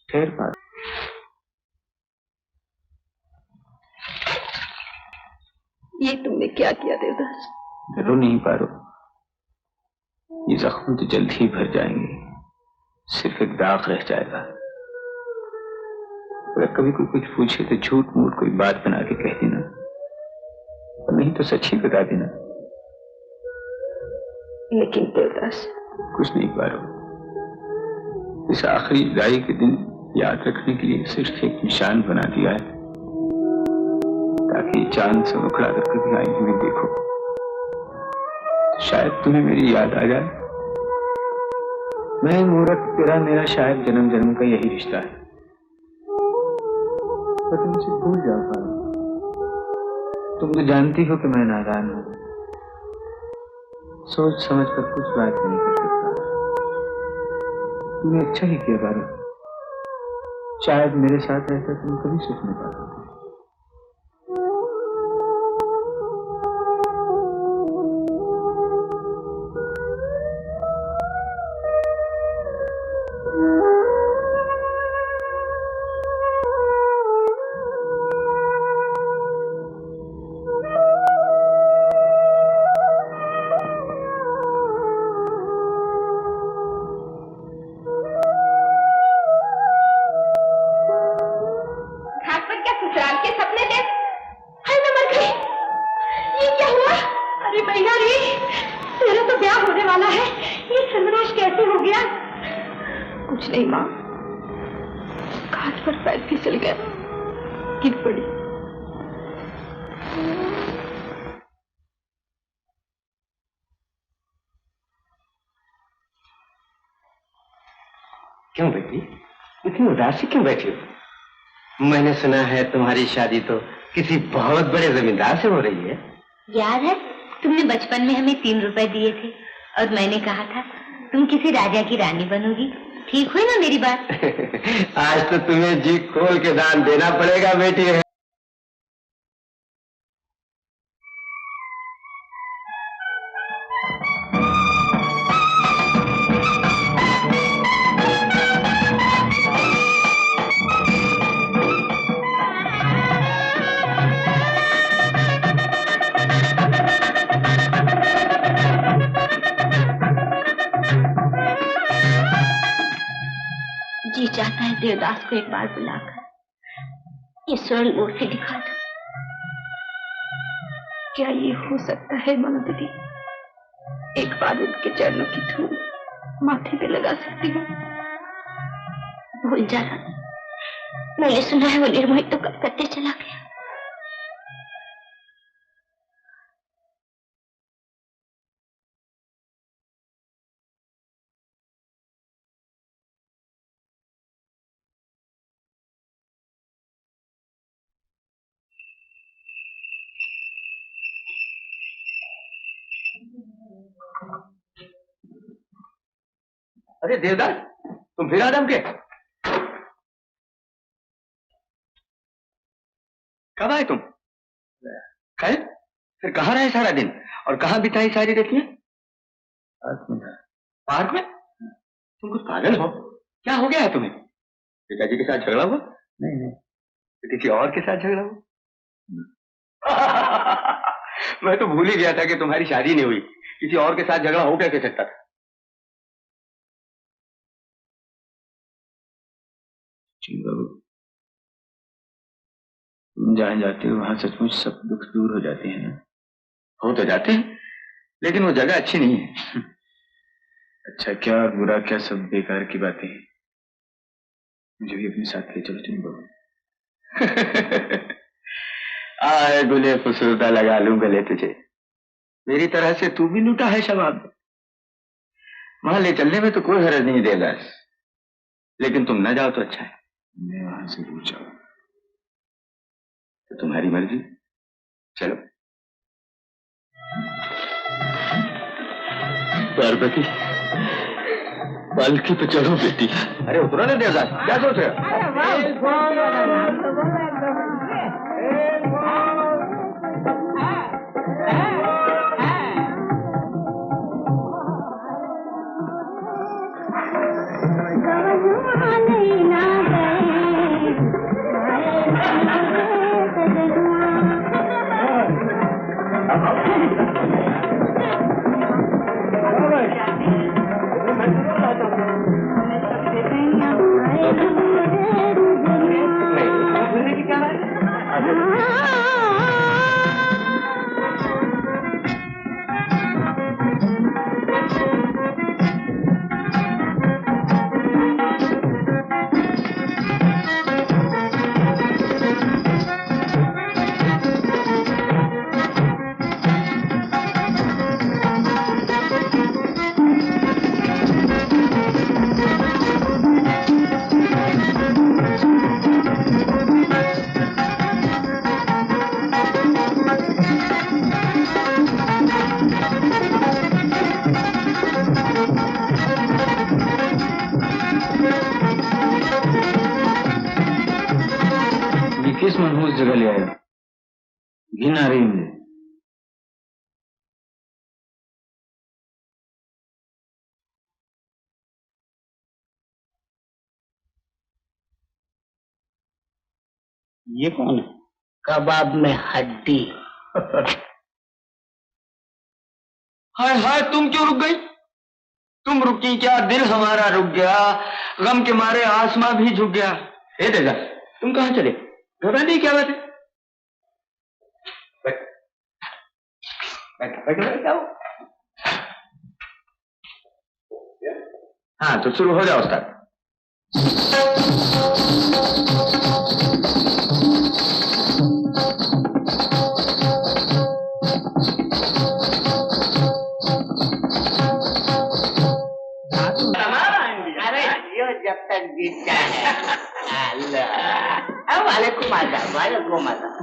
खैर बात, ये तुमने क्या किया देवदास? डरो नहीं पारो, ये जख्म तो जल्द ही भर जाएंगे, सिर्फ एक दाग रह जाएगा। अगर कभी कोई कुछ पूछे तो झूठ मूठ कोई बात बना के कह देना, और नहीं तो सच ही बता देना। लेकिन देवदास, कुछ नहीं पारो, इस आखिरी जुदाई के दिन याद रखने के लिए सिर्फ एक निशान बना दिया है, ताकि चांद से उखड़ा कर कभी आईने में देखो, शायद तुम्हें मेरी याद आ जाए। मैं मूर्ख, तेरा मेरा शायद जन्म जन्म का यही रिश्ता है, पर तुम मुझे भूल जाओ पारो। तुम तो जानती हो कि मैं नादान हूं, सोच समझ कर कुछ बात नहीं कर सकता। तुमने अच्छा ही किया पारो, शायद मेरे साथ रहकर तुम कभी सुख नहीं पाते। कुछ नहीं माँ, घाट पर पैर फिसल गया, गिर पड़ी। क्यों बेटी, इतनी उदास से क्यों बैठी हो? मैंने सुना है तुम्हारी शादी तो किसी बहुत बड़े जमींदार से हो रही है। याद है तुमने बचपन में हमें 3 रुपए दिए थे और मैंने कहा था तुम किसी राजा की रानी बनोगी। ठीक हुई ना मेरी बात? आज तो तुम्हें जी खोल के दान देना पड़ेगा बेटी। जी चाहता है देवदास को एक बार बुलाकर ईश्वर मूर्ति दिखा दो। क्या ये हो सकता है मनोदरी? एक बार उनके चरणों की धूल माथे पे लगा सकती हूँ। भूल जाना, मैंने सुना है वो निर्मोही तो कलकत्ते चला गया। अरे देवदास, तुम फिर आदम के? कब आए तुम? कल? फिर कहाँ रहे सारा दिन और कहाँ बिताई सारी रातियां? पार्क में? तुम कुछ पागल हो? क्या हो गया है तुम्हें? पिताजी के साथ झगड़ा हुआ? नहीं। तो किसी और के साथ झगड़ा हुआ? मैं तो भूल ही गया था कि तुम्हारी शादी नहीं हुई। किसी और के साथ झगड़ा हो कैसे सकता था? बाबू, तुम जहाँ जाते हो वहां सचमुच सब दुख दूर हो जाते हैं। हो तो जाते हैं, लेकिन वो जगह अच्छी नहीं है। अच्छा क्या और बुरा क्या, सब बेकार की बातें हैं। मुझे भी अपने साथ ले चलो तुम बाबू। आए गुले फुसुर्दा लगा लूं गले तुझे। मेरी तरह से तू भी लूटा है शबाब। वहां ले चलने में तो कोई हर्ज नहीं देवदास, लेकिन तुम न जाओ तो अच्छा है। मैं वहां से दूर जाऊं तो तुम्हारी मर्जी, चलो। पार्वती, पालकी पे चढ़ो बेटी। अरे उतरो ना देवदास, क्या सोच रहे हो? किस मनहूस जगह ले आया? घिन आ रही है मुझे। ये कौन है? कबाब में हड्डी। हाय हाय, तुम क्यों रुक गई? तुम रुकी क्या, दिल हमारा रुक गया, गम के मारे आसमां भी झुक गया। हे देगा, तुम कहाँ चले? घबरा नहीं, क्या बात है? बैठ बैठ बैठ जाओ। हाँ तो शुरू हो जाओ उस्ताद। जब तक जीतता है। अल्लाह, वालेकुम आदाब, वालेकुम आदाब।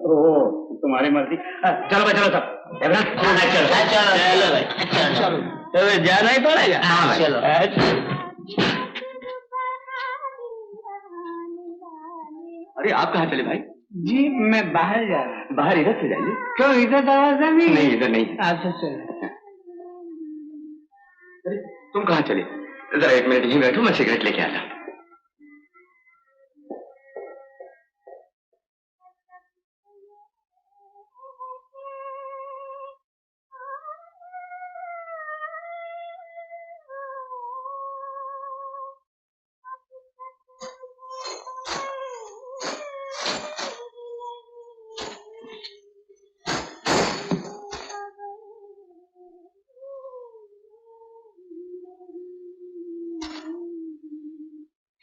ओह, तुम्हारी मर्जी। चलो भाई, चलो सब। चलो भाई, चलो, जाना ही पड़ेगा। हाँ भाई, चलो। अरे आप कहाँ चले भाई? जी मैं बाहर जा रहा हूँ। बाहर इधर से जाइए। क्यों, इधर दरवाजा नहीं? नहीं, इधर नहीं। अच्छा चलो। अरे तुम कहाँ चले? जरा एक मिनट यहीं बैठो, मैं सिगरेट लेके आता।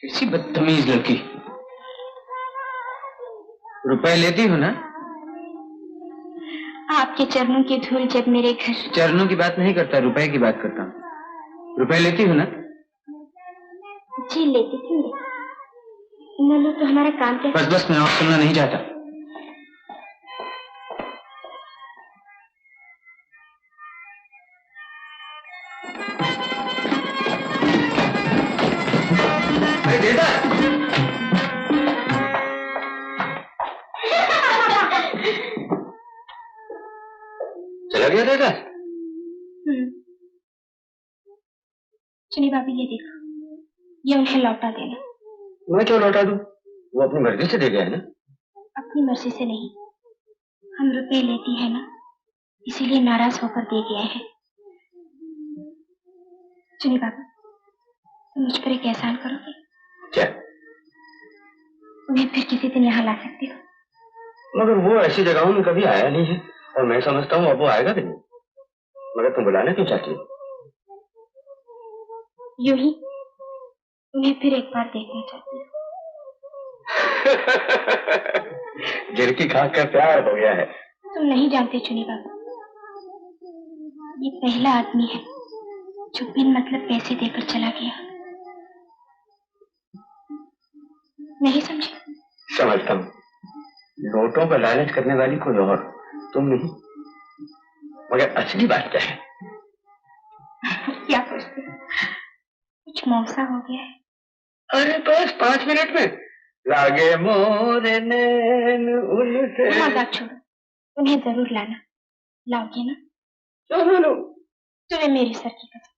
कैसी बदतमीज लड़की। रुपए लेती हो ना? आपके चरणों की धूल जब मेरे घर। चरणों की बात नहीं करता, रुपए की बात करता हूँ। रुपए लेती हो ना? जी लेती थी। न लो तो हमारा काम क्या? बस बस, मैं और सुनना नहीं चाहता। चला गया देगा। चलिए भाभी, ये देखो, ये उन्हें लौटा देना। मैं क्यों लौटा दूं? वो अपनी मर्जी से दे गया है ना। अपनी मर्जी से नहीं, हम रुपए लेती है ना, इसीलिए नाराज होकर दे गए हैं। चलिए बाबा, तुम मुझ पर एक एहसान करोगे? क्या? उन्हें फिर किसी दिन यहाँ ला सकते हो। मगर वो ऐसी जगहों में कभी आया नहीं है, और मैं समझता हूँ अब वो आएगा भी नहीं। मगर तुम बुलाना क्यों चाहती हो? यूं ही उन्हें फिर एक बार देखना चाहती हूँ। झिड़की खाकर प्यार हो गया है। तुम नहीं जानते चुनी बाबा, ये पहला आदमी है जो बिन मतलब पैसे देकर चला गया। नहीं समझे? समझता हूँ, नोटों पर लालच करने वाली कोई और, तुम नहीं। मगर असली बात क्या है? क्या सोचते हो, कुछ मौसा हो गया है? अरे बस 5 मिनट में लागे मोरे नैन उनसे। मजाक छोड़ो, उन्हें जरूर लाना। लाओगे ना? क्यों लो? तुम्हें मेरी सर की कसम।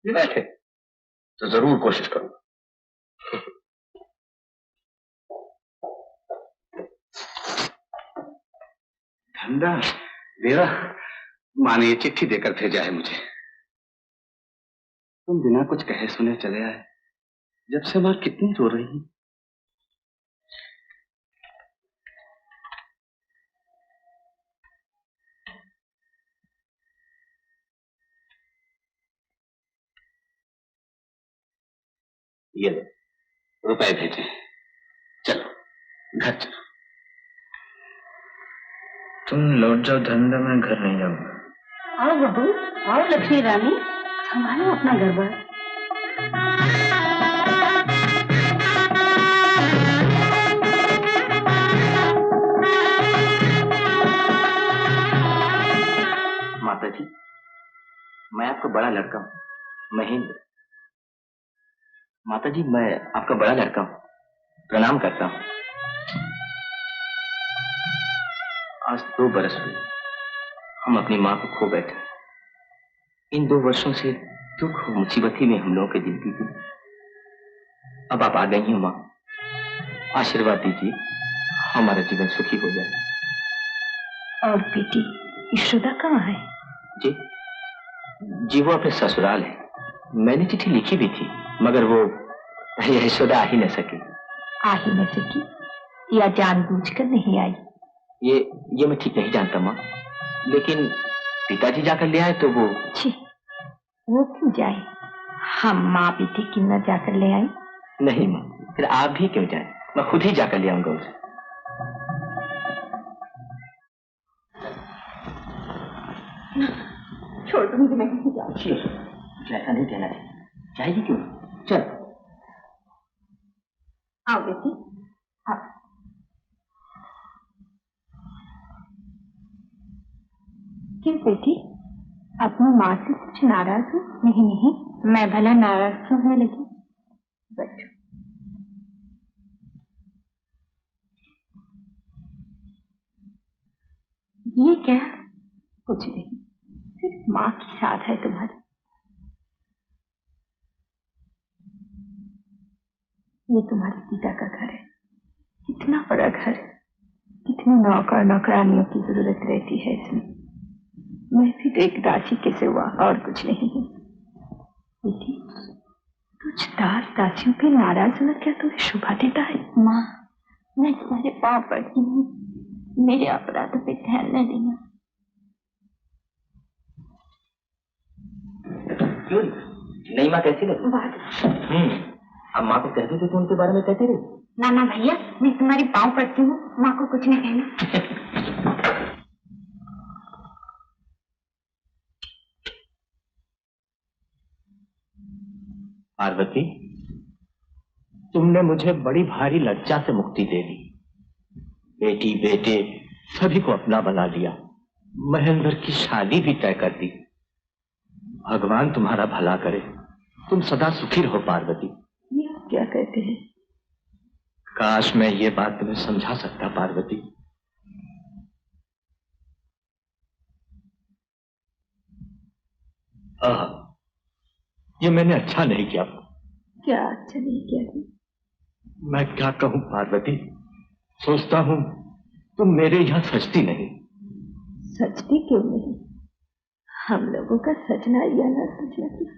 ये बात है तो जरूर कोशिश करूंगा। धंधा मेरा माँ ने ये चिट्ठी देकर भेजा है मुझे। तुम बिना कुछ कहे सुने चले आए, जब से माँ कितनी रो रही है। ये लो, रुपए भेजे। चलो घर चलो। तुम लौट जाओ धंधा, मैं घर नहीं जाऊंगा। आओ बहू, आओ लक्ष्मी रानी, संभालो अपना घर बार। माता जी, मैं आपका बड़ा लड़का हूँ, महेंद्र। माता जी, मैं आपका बड़ा लड़का हूँ, प्रणाम करता हूँ। आज 2 बरस हुए हम अपनी माँ को खो बैठे। इन 2 वर्षों से दुख और मुसीबती में हम लोगों की जिंदगी थी। अब आप आ गई हैं माँ, आशीर्वाद दीजिए, हमारा जीवन सुखी हो जाए। और बेटी यशोदा कहाँ है? जी वो अपने ससुराल है। मैंने चिट्ठी लिखी भी थी, मगर वो यशोदा आ ही न सकी। आ ही न सकी या जानबूझकर नहीं आई? ये मैं ठीक नहीं जानता माँ, लेकिन पिताजी जाकर ले आए तो वो। छी, वो क्यों जाए? हम माँ बेटी क्यों न जाकर ले आए? नहीं माँ, फिर आप भी क्यों जाए, मैं खुद ही जाकर ले आऊंगा उसे। छोड़ दो मुझे, मैं कहीं जाऊँ। कुछ ऐसा नहीं कहना चाहिए क्यों? चल आओ बेटी, आओ। क्यों बेटी, अपनी माँ से कुछ नाराज हो? नहीं नहीं, मैं भला नाराज क्यों होने लगी? बैठो। ये क्या? कुछ नहीं, सिर्फ माँ की साथ है तुम्हारी। ये तुम्हारे पिता का घर है, कितना बड़ा घर, कितने नौकर नौकरानियों की जरूरत रहती है इसमें। मैं भी तो एक दासी के सिवा और कुछ नहीं हूँ। बेटी, कुछ दास दासियों पे नाराज होना क्या तुम्हें शोभा देता है? माँ, मैं तुम्हारे पाँव पड़ती हूँ, मेरे अपराधों पे ध्यान न देना। क्यों नहीं माँ, कैसी लगी? अब माँ को कह दो तो उनके बारे में कहते रहे। ना ना भैया, मैं तुम्हारी पाँव पड़ती हूँ, माँ को कुछ नहीं कहना। पार्वती, तुमने मुझे बड़ी भारी लज्जा से मुक्ति दे दी। बेटी बेटे सभी को अपना बना लिया, महेंद्र की शादी भी तय कर दी। भगवान तुम्हारा भला करे, तुम सदा सुखी रहो पार्वती। ये क्या कहते हैं? काश मैं ये बात तुम्हें समझा सकता पार्वती। ये मैंने अच्छा नहीं किया। क्या अच्छा नहीं किया? मैं क्या कहूँ पार्वती, सोचता हूँ तुम मेरे यहाँ सजती नहीं। सजती क्यों नहीं? हम लोगों का सजना या ना सजना क्या?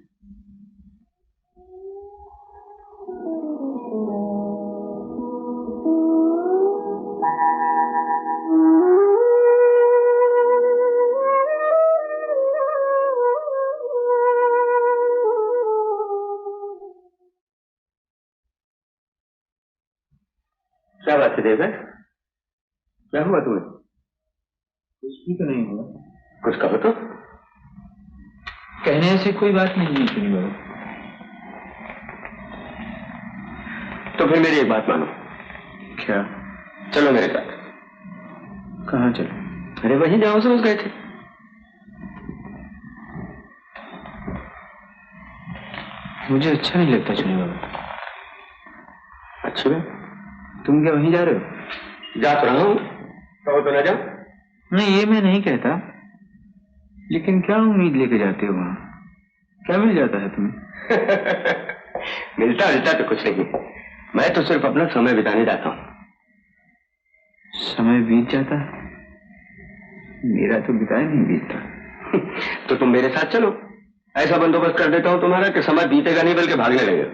क्या बात है देवर, क्या हुआ तुम्हें? कुछ भी तो नहीं हुआ। कुछ कहो तो। कहने से कोई बात नहीं है चुनी बाबू। तो फिर मेरी एक बात मानो। क्या? चलो मेरे साथ। कहाँ चलो? अरे वहीं जहाँ उस रोज गए थे। मुझे अच्छा नहीं लगता चुनी बाबू। अच्छी बात। तुम क्या वहीं जा रहे हो? जा तो रहा हूँ, कहो तो ना जाओ। नहीं, ये मैं नहीं कहता, लेकिन क्या उम्मीद लेके जाते हो वहां? क्या मिल जाता है तुम्हें? मिलता तो कुछ नहीं, मैं तो सिर्फ अपना समय बिताने जाता हूँ। समय बीत जाता है? मेरा तो बिताया नहीं बीतता। तो तुम मेरे साथ चलो, ऐसा बंदोबस्त कर देता हूँ तुम्हारा कि समय बीतेगा नहीं बल्कि भागने लगेगा।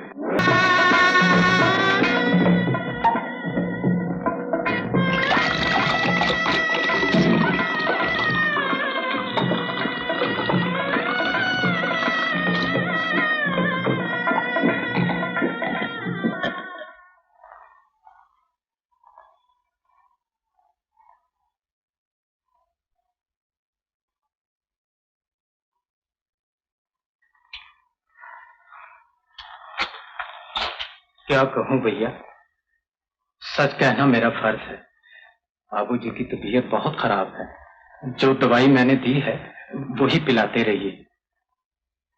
क्या कहूं भैया, सच कहना मेरा फर्ज है। बाबूजी की तबीयत बहुत खराब है। जो दवाई मैंने दी है वही पिलाते रहिए,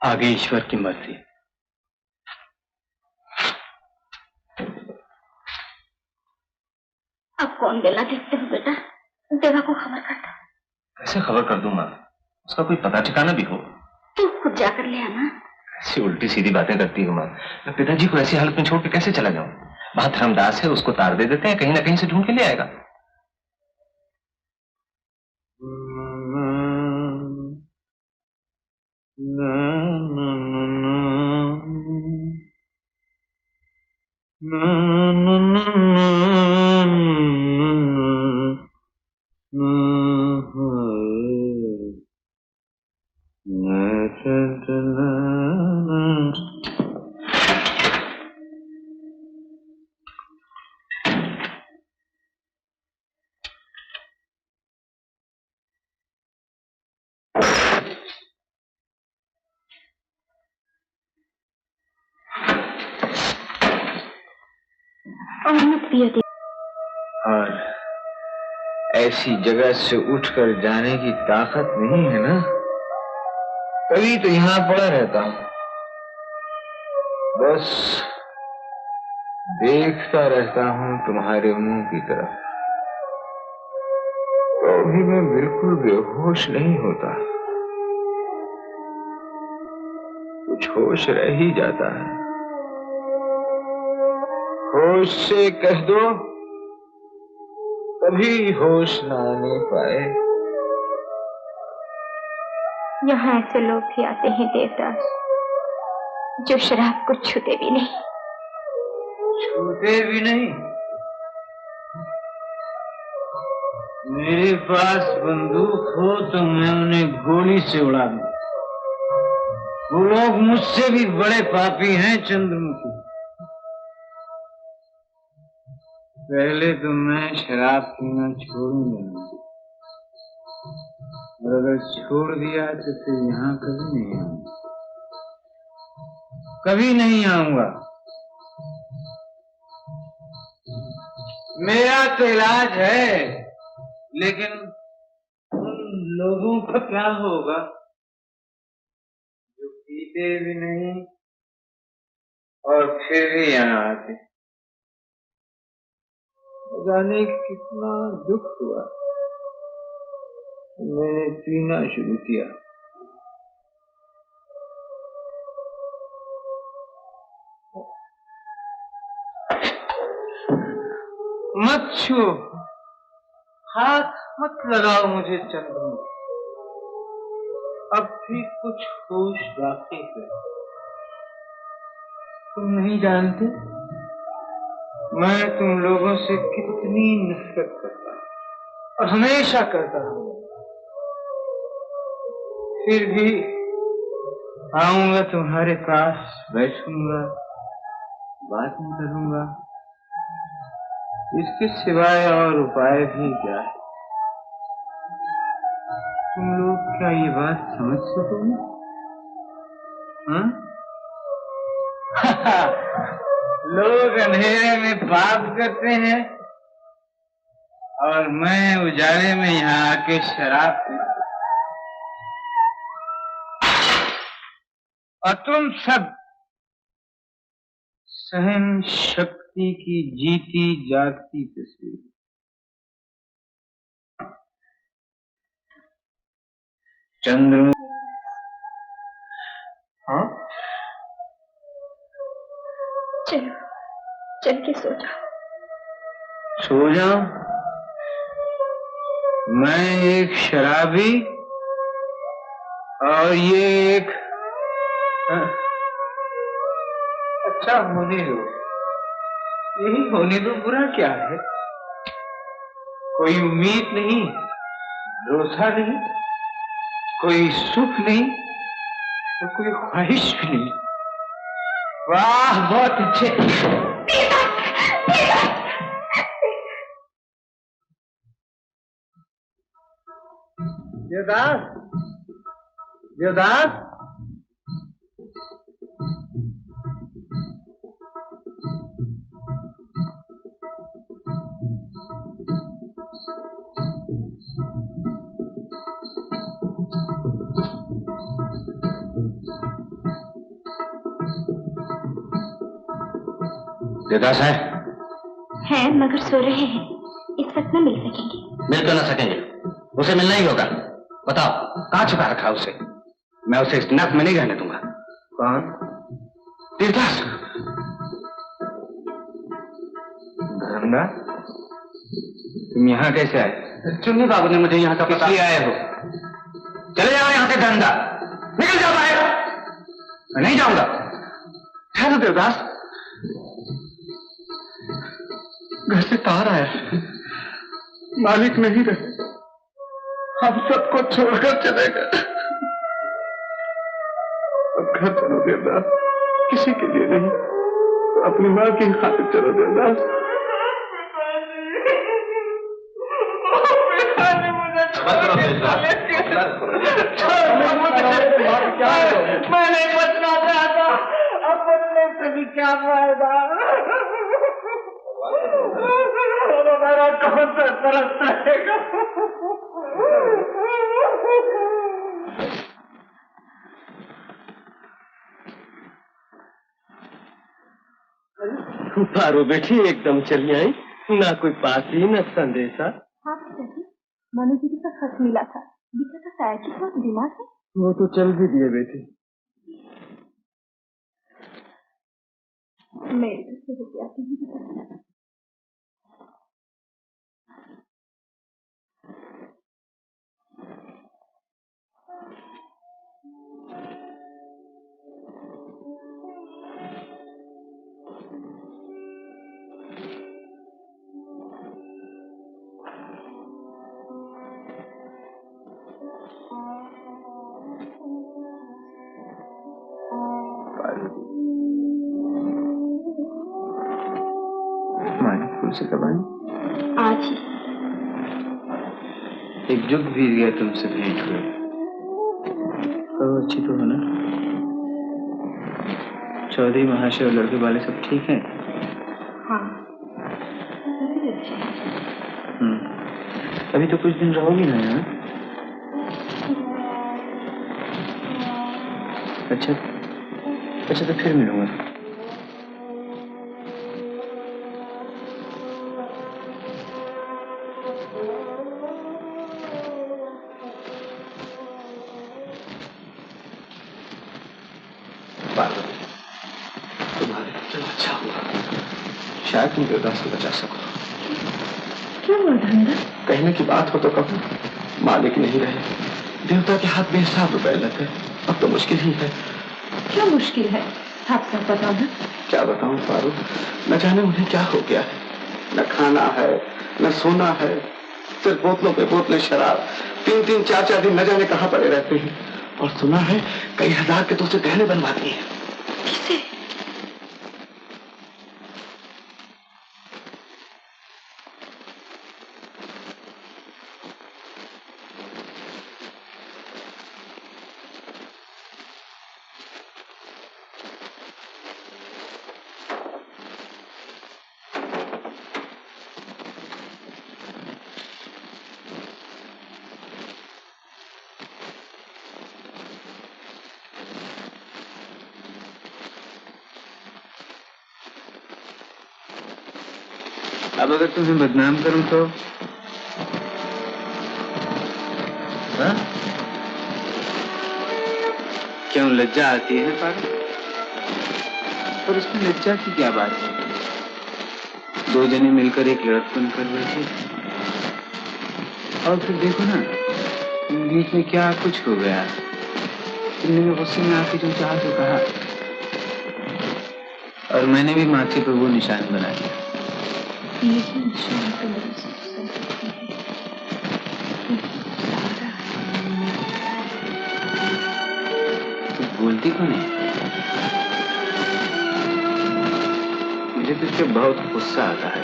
आगे ईश्वर की मर्जी। अब कौन देना देखते हो बेटा? देवा को खबर कर दो। कैसे खबर कर दूंगा? उसका कोई पता ठिकाना भी हो। तू खुद जाकर ले आना। ऐसी उल्टी सीधी बातें करती हूँ माँ। मैं पिताजी को ऐसी हालत में छोड़ के कैसे चला जाऊं? वहां धर्मदास है, उसको तार दे देते हैं, कहीं ना कहीं से ढूंढ के ले आएगा। और मत पियो दे। और ऐसी जगह से उठकर जाने की ताकत नहीं है ना, तभी तो यहां पड़ा रहता हूं, बस देखता रहता हूं तुम्हारे मुंह की तरफ। तो भी मैं बिल्कुल बेहोश नहीं होता, कुछ होश रह ही जाता है। होश से कह दो, कभी होश न आने पाए। यहाँ ऐसे लोग भी आते हैं देवदास, जो शराब को छूते भी नहीं। छूते भी नहीं? मेरे पास बंदूक हो तो मैं उन्हें गोली से उड़ा दूं। वो लोग मुझसे भी बड़े पापी हैं चंद्रमुखी। पहले तो मैं शराब पीना छोड़ूंगा, और अगर छोड़ दिया तो फिर यहाँ कभी नहीं आऊंगा, कभी नहीं आऊंगा। मेरा तो इलाज है, लेकिन उन लोगों का क्या होगा जो पीते भी नहीं और फिर भी यहाँ आते? जाने कितना दुख हुआ, मैंने पीना शुरू किया। मत छू, हाथ मत लगाओ मुझे चंद्रमा। अब भी कुछ होश बाकी है। तुम नहीं जानते मैं तुम लोगों से कितनी नफरत करता हूं और हमेशा करता हूं। फिर भी आऊंगा तुम्हारे पास, बैठूंगा, बातें करूंगा। इसके सिवाय और उपाय भी क्या है? तुम लोग क्या ये बात समझ सकोगे? हाँ? लोग अंधेरे में पाप करते हैं और मैं उजाले में यहाँ आके शराब पीता। और तुम सब सहन शक्ति की जीती जागती तस्वीर। चंद्र, हाँ, चलो चल के सो जाओ। सो जाओ? मैं एक शराबी और ये एक, अच्छा होने दो, यही होने दो, बुरा क्या है? कोई उम्मीद नहीं, भरोसा नहीं, कोई सुख नहीं, तो कोई ख्वाहिश भी नहीं। वाह, बहुत अच्छे। देवदास, देवदास, देवदास है? हैं मगर सो रहे हैं, इस वक्त में मिल सकेंगे? मिल तो ना सकेंगे, उसे मिलना ही होगा। बताओ कहाँ छुपा रखा है उसे? मैं उसे इस नर्क में नहीं रहने दूंगा। कौन? देवदास। धर्मदा, तुम यहाँ कैसे आए? चुन्नी बाबू ने मुझे यहाँ का किस लिए आए हो? चले जाओ यहाँ से धंधा, निकल जाओ बाहर। मैं नहीं जाऊंगा। ठहरो देवदास, घर से तार आया, मालिक नहीं रहे, हम सबको छोड़कर चले गए। अब घर चलो देवदास, किसी के लिए नहीं, तो अपनी माँ की खातिर चलो देवदास। मैं नहीं बचना चाहता, अब बचने से भी क्या फायदा? मेरा कौन सा तरस रहेगा? पारो बेटी एकदम चली आई, ना कोई पाती न संदेशा। हाँ सही, मनु दीदी का खत मिला था, दिखा था साया की बहुत बीमार है। वो तो चल भी दिए बेटी। मेरे तो से रुपया की भी पता। से कब आई? आज ही। एक युग बीत गया तुमसे भेंट हुए। कहो अच्छी तो हो ना? चौधरी महाशय और लड़के वाले सब ठीक हैं? हाँ, सभी अच्छे हैं। अभी तो कुछ दिन रहोगी ना यहाँ? अच्छा तो फिर मिलूंगा। शायद तुम देवदास को बचा सको। क्यों धंधा? कहने की बात हो तो कहो। मालिक नहीं रहे, देवता के हाथ में हिसाब रुपए लगे, अब तो मुश्किल ही है। क्या मुश्किल है? आप सब बताओ ना। क्या बताऊं पारो, न जाने उन्हें क्या हो गया है। न खाना है, न सोना है, सिर्फ बोतलों पे बोतलें शराब। 3-3, 4-4 दिन न जाने कहाँ पड़े रहते हैं। और सुना है कई हजार के तो उसे गहने बनवा दिए हैं। किसे? अब अगर तुम्हें बदनाम करूं तो हाँ? क्यों लज्जा आती है पारो? पर उसमें लज्जा की क्या बात है? 2 जने मिलकर एक लड़कपन कर बैठे और फिर देखो ना बीच में क्या कुछ हो गया। तुमने गुस्से में आके जो चाहा तो कहा और मैंने भी माथे पर वो निशान बना दिया। यही निशान तो मेरी संपत्ति है। तो बोलती क्यों नहीं? मुझे तुझ पे बहुत गुस्सा आता है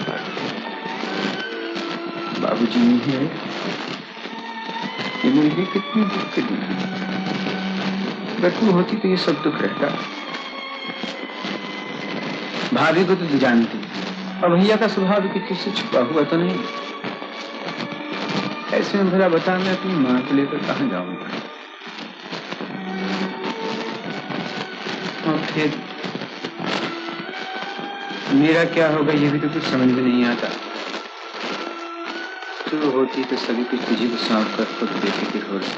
बाबूजी नहीं है। ये मेरे लिए कितनी दुख की दिन है। अगर तू होती तो ये सब दुख रहता। भाभी को तो जानती और भैया का स्वभाव भी किसी से छुपा हुआ तो नहीं। ऐसे में भला बता मैं अपनी मां को लेकर कहां जाऊंगा? और फिर मेरा क्या होगा ये भी तो कुछ समझ में नहीं आता। तो होती तो सभी कुछ तुझे को सौंप कर खुद बेफिक्र हो रही।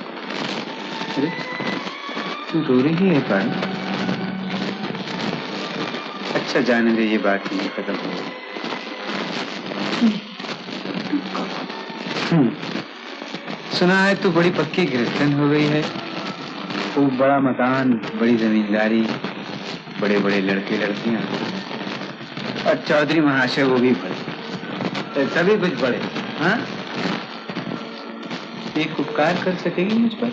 अरे तू रो रही है पानी? अच्छा जाने दे, ये बात नहीं खत्म हो गई। सुना है तू बड़ी पक्की गृहस्थन हो गई है। खूब बड़ा मकान, बड़ी जमींदारी, बड़े बड़े लड़के लड़कियां और चौधरी महाशय वो भी बड़े, सभी कुछ बड़े। हाँ, एक उपकार कर सकेगी मुझ पर?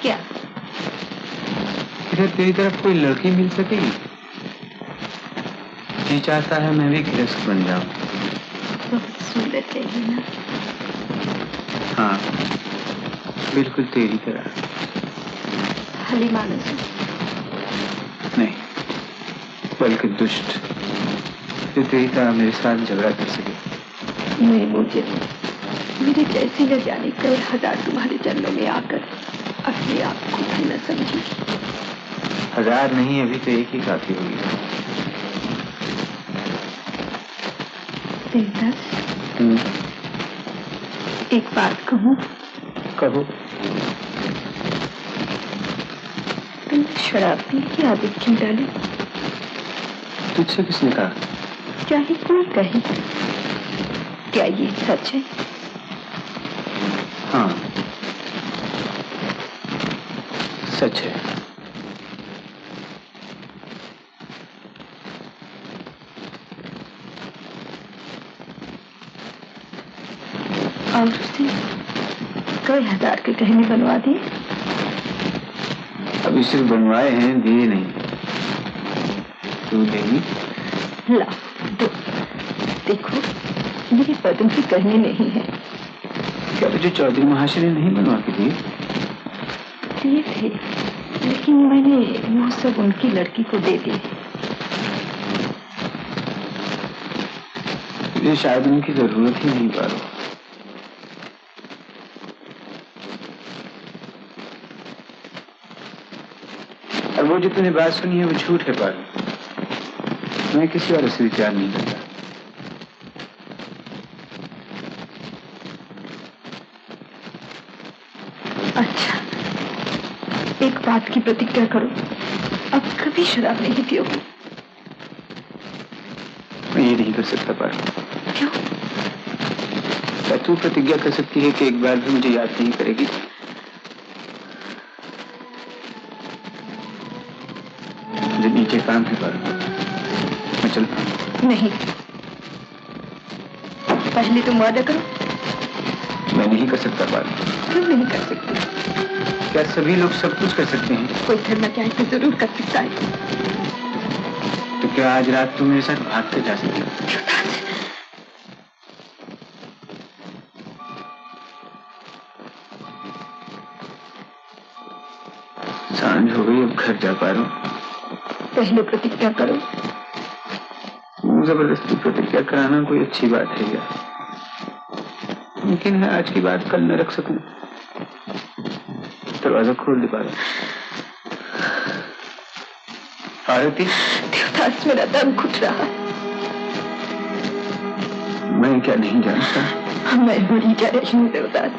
क्या? किधर तेरी तरफ कोई लड़की मिल सकेगी? जी चाहता है मैं भी गृहस्थ बन जाऊं। बहुत सुंदर है ना? हाँ, बिल्कुल तेरी तरह। भली मानस नहीं, बल्कि दुष्ट, जो तेरी तरह मेरे साथ झगड़ा कर सके। नहीं, मुझे मेरे जैसी न जाने कई हजार तुम्हारे जन्मों में आकर अपने आप को भी न समझी। 1000 नहीं, अभी तो एक ही काफी होगी। देवदास, एक बात कहूँ? कहो। तुमने शराब पीने की आदत क्यों डाली? तुझसे किसने कहा? चाहे कोई कहे, क्या ये सच है? हाँ, सच है। और उसे कई हजार के गहने बनवा दिए? अभी सिर्फ बनवाए हैं, दिए नहीं। तू देगी? ला दो। देखो, मेरे पदम के गहने नहीं है। क्या मुझे चौधरी महाशय ने नहीं बनवा के दिए? दिए थे, लेकिन मैंने वो सब उनकी लड़की को दे दिए। मुझे शायद उनकी जरूरत ही नहीं पारो। और वो जो तूने बात सुनी है वो झूठ है पारो। मैं किसी और से विचार नहीं करता। अच्छा, एक बात की प्रतिज्ञा करो, अब कभी शराब नहीं पियोगे। मैं ये ये नहीं कर सकता पारो। क्यों? क्या तू प्रतिज्ञा कर सकती है कि एक बार भी मुझे याद नहीं करेगी? मुझे नीचे काम है पारो, मैं चलता हूँ। नहीं, पहले तुम वादा करो। मैं नहीं कर सकता पारो। क्यों नहीं कर सकती? क्या सभी लोग सब कुछ कर सकते हैं? कोई करना चाहे तो जरूर कर सकता है। तो क्या आज रात तुम मेरे साथ भाग कर जा सकती हो? सांझ हो गई, अब घर जा पा रहा हूँ। पहले प्रतिज्ञा करो। जबरदस्ती प्रतिज्ञा कराना कोई अच्छी बात है क्या? मुमकिन है आज की बात कल न रख सकूं। दरवाजा खोल दे पारो। आरती, देवदास, मेरा दम घुट रहा है। मैं क्या नहीं जानता? मैं मरी जा रही हूँ देवदास,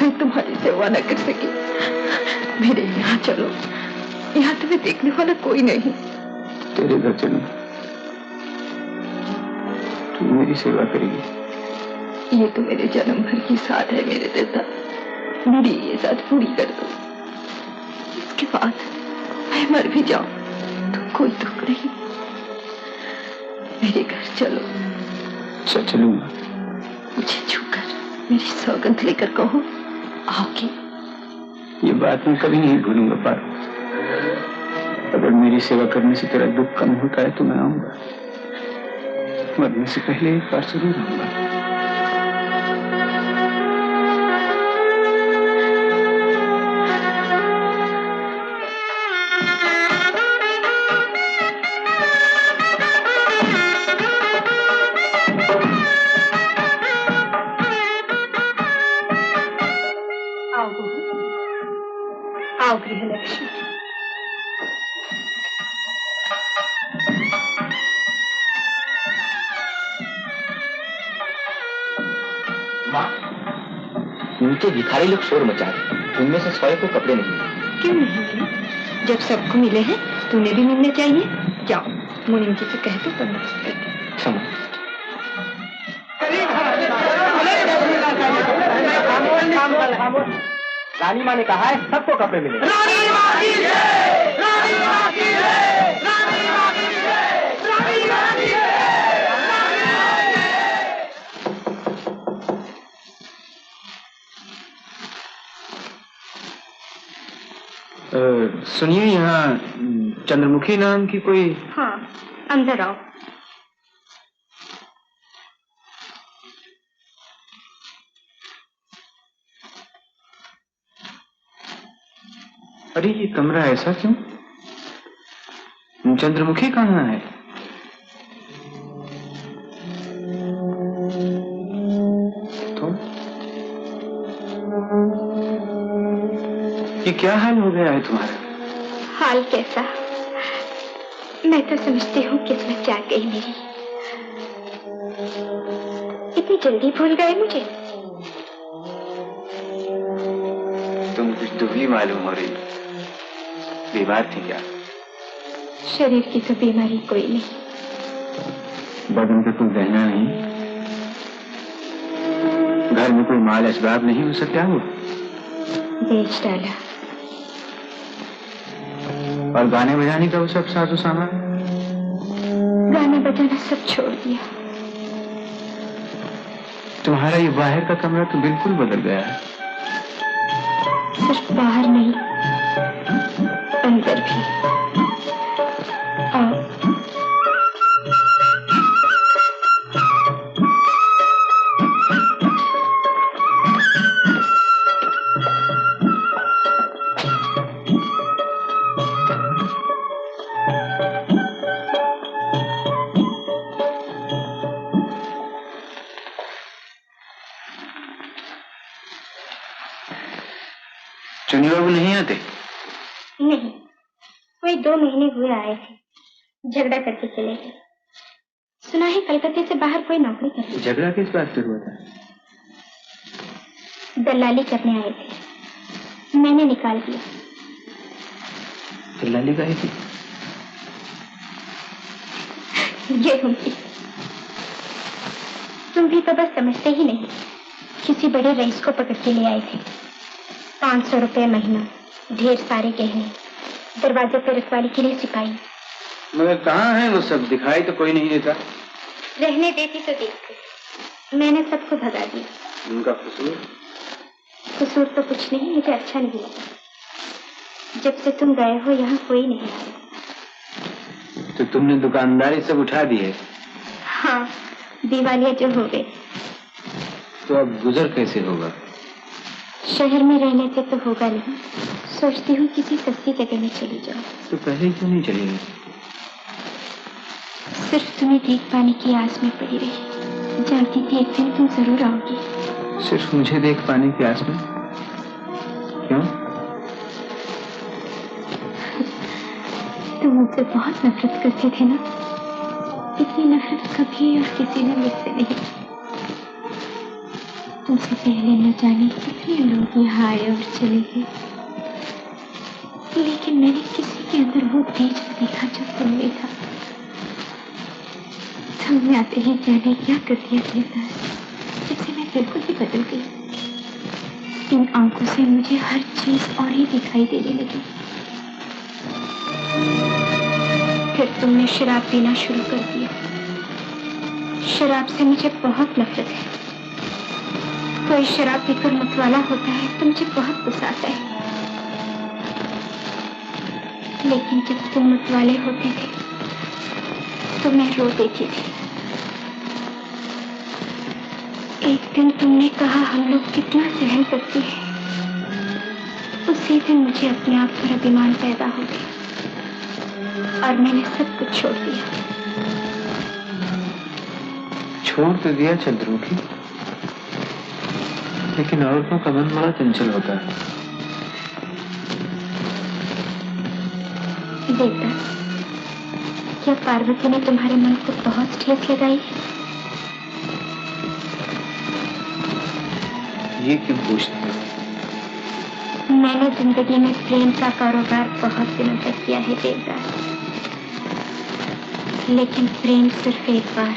मैं तुम्हारी सेवा न कर सकी। मेरे यहाँ चलो, यहाँ तुम्हें देखने वाला कोई नहीं। तेरे घर चलूं, तू मेरी सेवा करेगी? ये तो मेरे जन्म भर की साथ है मेरे देवता, मेरी ये साथ पूरी कर दो। इसके बाद मैं मर भी जाऊं तो कोई दुख नहीं। मेरे घर चलो। चलूंगा। मुझे छूकर मेरी सौगंध लेकर कहो आओगी। ये बात मैं कभी नहीं भूलूंगा पारो। अगर मेरी सेवा करने से तेरा दुख कम होता है तो मैं आऊंगा। मरने से पहले एक बार जरूर आऊंगा। आओ गृहलक्ष्मी। नीचे भिखारी लोग शोर मचा रहे, उनमें से 100 को कपड़े नहीं मिले। क्यों नहीं मिले? जब सबको मिले हैं तुम्हें भी मिलने चाहिए। जाओ मुनीम जी से कह दो बंदोबस्त कर दो। क्षमा। रानी माँ ने कहा है सबको कपड़े मिले। रानी माँ की जय! रानी माँ की जय! रानी माँ की जय! रानी माँ की जय! सुनिए, यहाँ चंद्रमुखी नाम की कोई? हाँ, अंदर आओ। अरे ये कमरा ऐसा क्यों? चंद्रमुखी कहाँ है? तुम? ये क्या हाल हो गया है तुम्हारा? हाल कैसा? मैं तो समझती हूँ किस्मत जाग गई मेरी। इतनी जल्दी भूल गए मुझे। तुम कुछ दुबली मालूम हो रही। बीमार थी क्या? शरीर की तो बीमारी कोई नहीं। बदन पे कोई गहना नहीं? घर में कोई माल असबाब नहीं? हो सकता हो बेच डाला। और गाने बजाने का वो सब साजो सामान? गाना बजाना सब छोड़ दिया। तुम्हारा ये बाहर का कमरा तो बिल्कुल बदल गया है। सिर्फ बाहर नहीं, अंदर भी। आओ। चुनी बाबू नहीं आते? नहीं, कोई 2 महीने हुए आए थे, झगड़ा करके चले गए। सुना है कलकत्ते से बाहर कोई नौकरी कर रही। झगड़ा किस बात से हुआ था? दलाली करने आए थे, मैंने निकाल दिया। दलाली का ही थी? ये उनकी तुम भी तो बस समझते ही नहीं। किसी बड़े रईस को पकड़ के ले आए थे। 500 रुपए महीना, ढेर सारे गहने, दरवाजे पर रखवाली के लिए सिपाही। मगर कहाँ है वो सब? दिखाई तो कोई नहीं देता। रहने देती तो देखते, मैंने सबको भगा दिया। उनका कसूर? कसूर तो कुछ नहीं, मुझे अच्छा नहीं लगा। जब से तुम गए हो यहाँ कोई नहीं आया। तो तुमने दुकानदारी सब उठा दी है? हाँ, दिवालिया जो हो गए। तो अब गुजर कैसे होगा? शहर में रहने से तो होगा नहीं। सोचती हूँ किसी सस्ती जगह में चली जाऊँ। तो पहले क्यों नहीं चली गई? सिर्फ तुम्हें देख पाने की आस में पड़ी रही। जानती थी एक दिन तुम जरूर आओगी। सिर्फ मुझे देख पाने की आस में? क्यों? तुम मुझसे बहुत नफरत करते थे ना? इतनी नफरत कभी और किसी ने मुझसे नहीं। तुमसे पहले न जाने कितने लोग यहाँ आए और चले गए, लेकिन मैंने किसी के अंदर वो तेज देखा जो तुम में था। तुमने आते ही जाने क्या कर दिया था, जैसे मैं बिल्कुल ही बदल गई। इन आंखों से मुझे हर चीज और ही दिखाई देने लगी। फिर तुमने शराब पीना शुरू कर दिया। शराब से मुझे बहुत नफरत है। कोई शराब पीकर मतवाला होता है तो मुझे बहुत गुस्सा आता है। लेकिन जब तुम मतवाले होते थे तो मैं रो देती थी। एक दिन तुमने कहा हम लोग कितना सहन करते हैं। उसी दिन मुझे अपने आप पर अभिमान पैदा हो गया और मैंने सब कुछ छोड़ दिया। छोड़ तो दिया चंद्रमुखी, लेकिन औरतों का मन बड़ा चंचल होता है। बेटा, क्या पार्वती ने तुम्हारे मन को बहुत ठेस लगाई? ये क्यों पूछते हो? मैंने जिंदगी में प्रेम का कारोबार बहुत दिनों तक किया है देवदास, लेकिन प्रेम सिर्फ एक बार।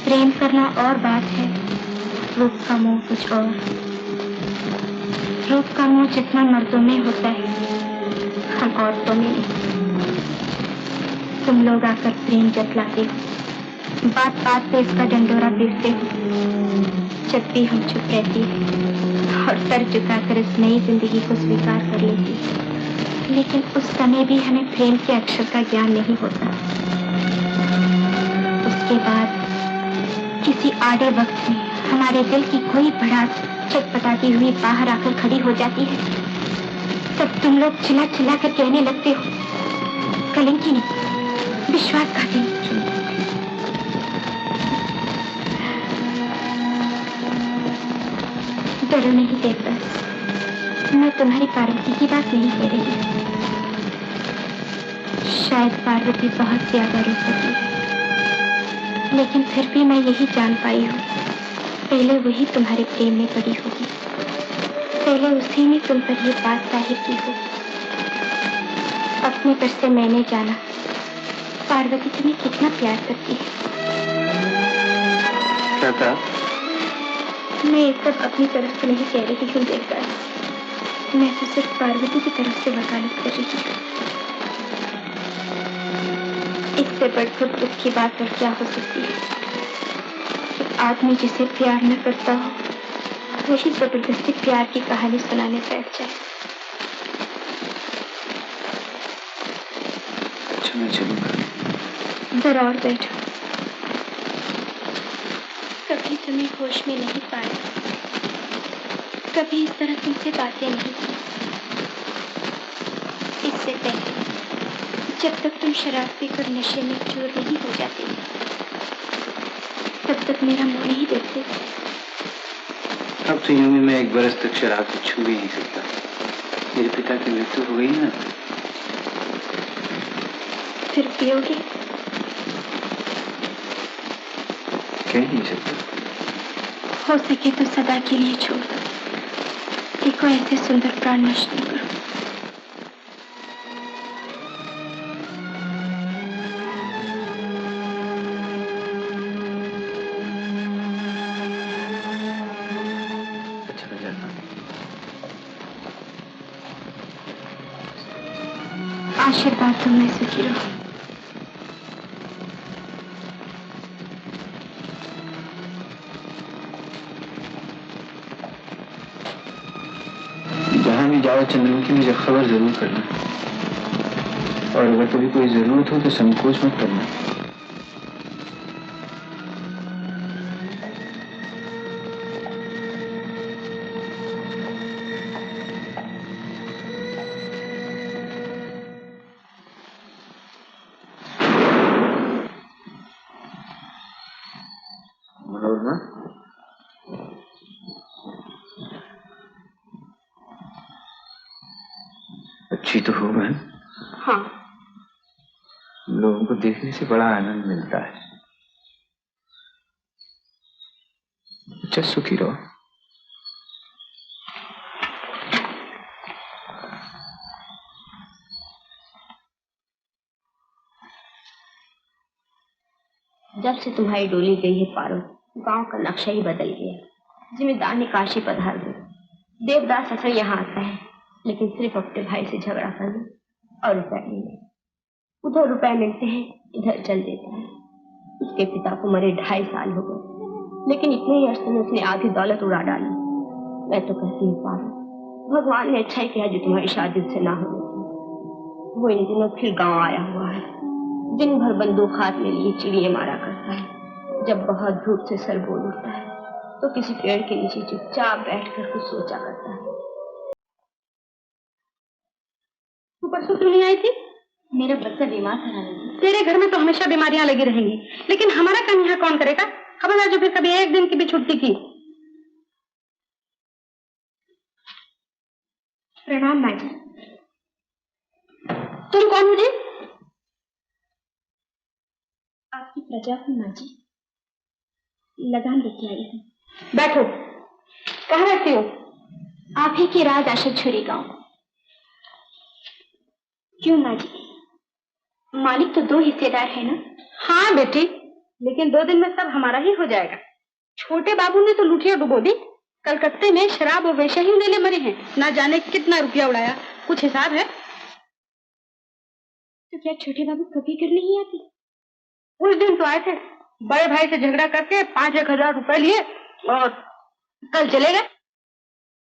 प्रेम करना और बात है, रूप का मोह कुछ और। रूप का मोह जितना मर्दों में होता है, हम औरतों में नहीं। तुम लोग आकर प्रेम जतलाते हो, बात बात पे इसका डंडोरा पीटते हो। जब भी हम चुप रहती है और सर झुकाकर इस नई जिंदगी को स्वीकार कर लेती है, लेकिन उस समय भी हमें प्रेम के अक्षर का ज्ञान नहीं होता। उसके बाद किसी आड़े वक्त में हमारे दिल की कोई भड़ास चटपटाती हुई बाहर आकर खड़ी हो जाती है। तब तुम लोग चिल्ला चिल्ला कर कहने लगते हो, कलंकी नहीं, विश्वासघाती। डरो नहीं देवदास, मैं तुम्हारी पार्वती की बात नहीं कह रही। शायद पार्वती बहुत ज्यादा रूपवती है, लेकिन फिर भी मैं यही जान पाई हूँ, पहले वही तुम्हारे प्रेम में पड़ी होगी। पहले उसी ने तुम पर ये बात जाहिर की हो। अपने पर से मैंने जाना पार्वती तुम्हें कितना प्यार करती है। क्या कहा? मैं ये सब अपनी तरफ से नहीं कह रही हूँ देवदास, मैं तो सिर्फ पार्वती की तरफ से वकालत कर रही हूँ। इससे बढ़कर दुख की बात और क्या हो सकती है कि आदमी जिसे प्यार न करता हो वही जबरदस्ती प्यार की कहानी सुनाने बैठ जाए। अच्छा, मैं चलूंगा। जरा और बैठो। कभी तुम्हें होश में नहीं पाया, कभी इस तरह तुमसे बातें नहीं की। इससे पहले जब तक तुम शराब पीकर नशे में चूर नहीं हो जाते तब तक मेरा मुंह नहीं देखते थे। अब तो यूं भी मैं एक बरस तक शराब को छू भी नहीं सकता। मेरे पिता की मृत्यु हो गई ना। फिर पियोगे? कह नहीं सकता। हो सके तो सदा के लिए छोड़ दो। देखो ऐसे सुंदर प्राण नष्ट न करो। आशीर्वाद तुम में सुखी रहो। जहां भी जाओ चंद्रमुखी, मुझे खबर जरूर करना, और अगर कभी कोई जरूरत हो तो संकोच मत करना। मनोरमा, अच्छी तो हो बहन। हाँ, लोगों को देखने से बड़ा आनंद मिलता है। अच्छा, सुखी रहो। जब से तुम्हारी डोली गई है पारो, गांव का नक्शा ही बदल गया। जिम्मेदार ने काशी पधार दी। देवदास अक्सर यहाँ आता है, लेकिन सिर्फ अपने भाई से झगड़ा करने और रुपए लेने। उधर रुपए मिलते हैं, इधर चल देता है। उसके पिता को मरे 2.5 साल हो गए, लेकिन इतने ही अरसे में उसने आधी दौलत उड़ा डाली। मैं तो कहती हूँ पारो, भगवान ने अच्छा ही किया जो तुम्हारी शादी उससे ना होने थी। वो इन दिनों फिर गाँव आया हुआ है। दिन भर बंदूक हाथ में लिए चिड़िए मारा करता है। जब बहुत धूप से सर बोल उठता है तो किसी पेड़ के नीचे चुपचाप बैठकर कुछ सोचा करता है। तू परसों क्यों नहीं आई थी? मेरा बच्चा बीमार था रानी। तेरे घर में तो हमेशा बीमारियां लगी रहेंगी, लेकिन हमारा काम यहाँ कौन करेगा? खबरदार जो फिर कभी एक दिन की भी छुट्टी की। प्रणाम माँ जी। तुम कौन हो जी? आपकी प्रजा हूँ माँ जी, लगान लेके आई हूँ। बैठो। कहाँ रहती हो? आप ही के राज आशा छुरी गांव। क्यों माँ जी, मालिक तो 2 हिस्सेदार है ना? हाँ बेटी, लेकिन 2 दिन में सब हमारा ही हो जाएगा। छोटे बाबू ने तो लुटिया डुबो दी। कलकत्ते में शराब और वेश्या ही लेने मरे हैं, ना जाने कितना रुपया उड़ाया। कुछ हिसाब है? तो क्या छोटे बाबू कभी घर नहीं आती? उस दिन तो आए थे, बड़े भाई से झगड़ा करके 5-1 हजार रुपए लिए और कल चले गए।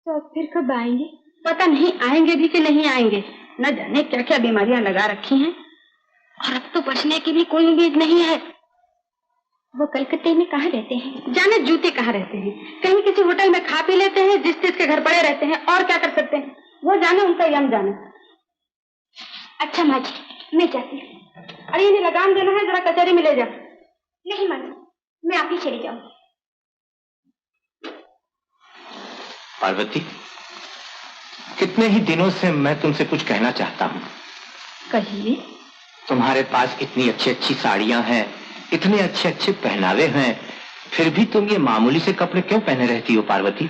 तो फिर कब आएंगे? पता नहीं आएंगे भी कि नहीं आएंगे। न जाने क्या क्या बीमारियां लगा रखी हैं, और अब तो बचने की भी कोई उम्मीद नहीं है। वो कलकत्ते में कहाँ रहते हैं? जाने जूते कहाँ रहते हैं। कहीं किसी होटल में खा पी लेते हैं, जिस के घर पड़े रहते हैं, और क्या कर सकते हैं। वो जाने, उनका यम जाने। अच्छा माँ जी, मैं जाती हूँ। अरे इन्हें लगाम देना है, जरा कचहरी में ले जा। नहीं माँ जी, मैं आप ही चली जाऊंगी। पार्वती, कितने ही दिनों से मैं तुमसे कुछ कहना चाहता हूँ। कहिए। तुम्हारे पास इतनी अच्छी अच्छी साड़ियां हैं, इतने अच्छे अच्छे पहनावे हैं, फिर भी तुम ये मामूली से कपड़े क्यों पहने रहती हो पार्वती?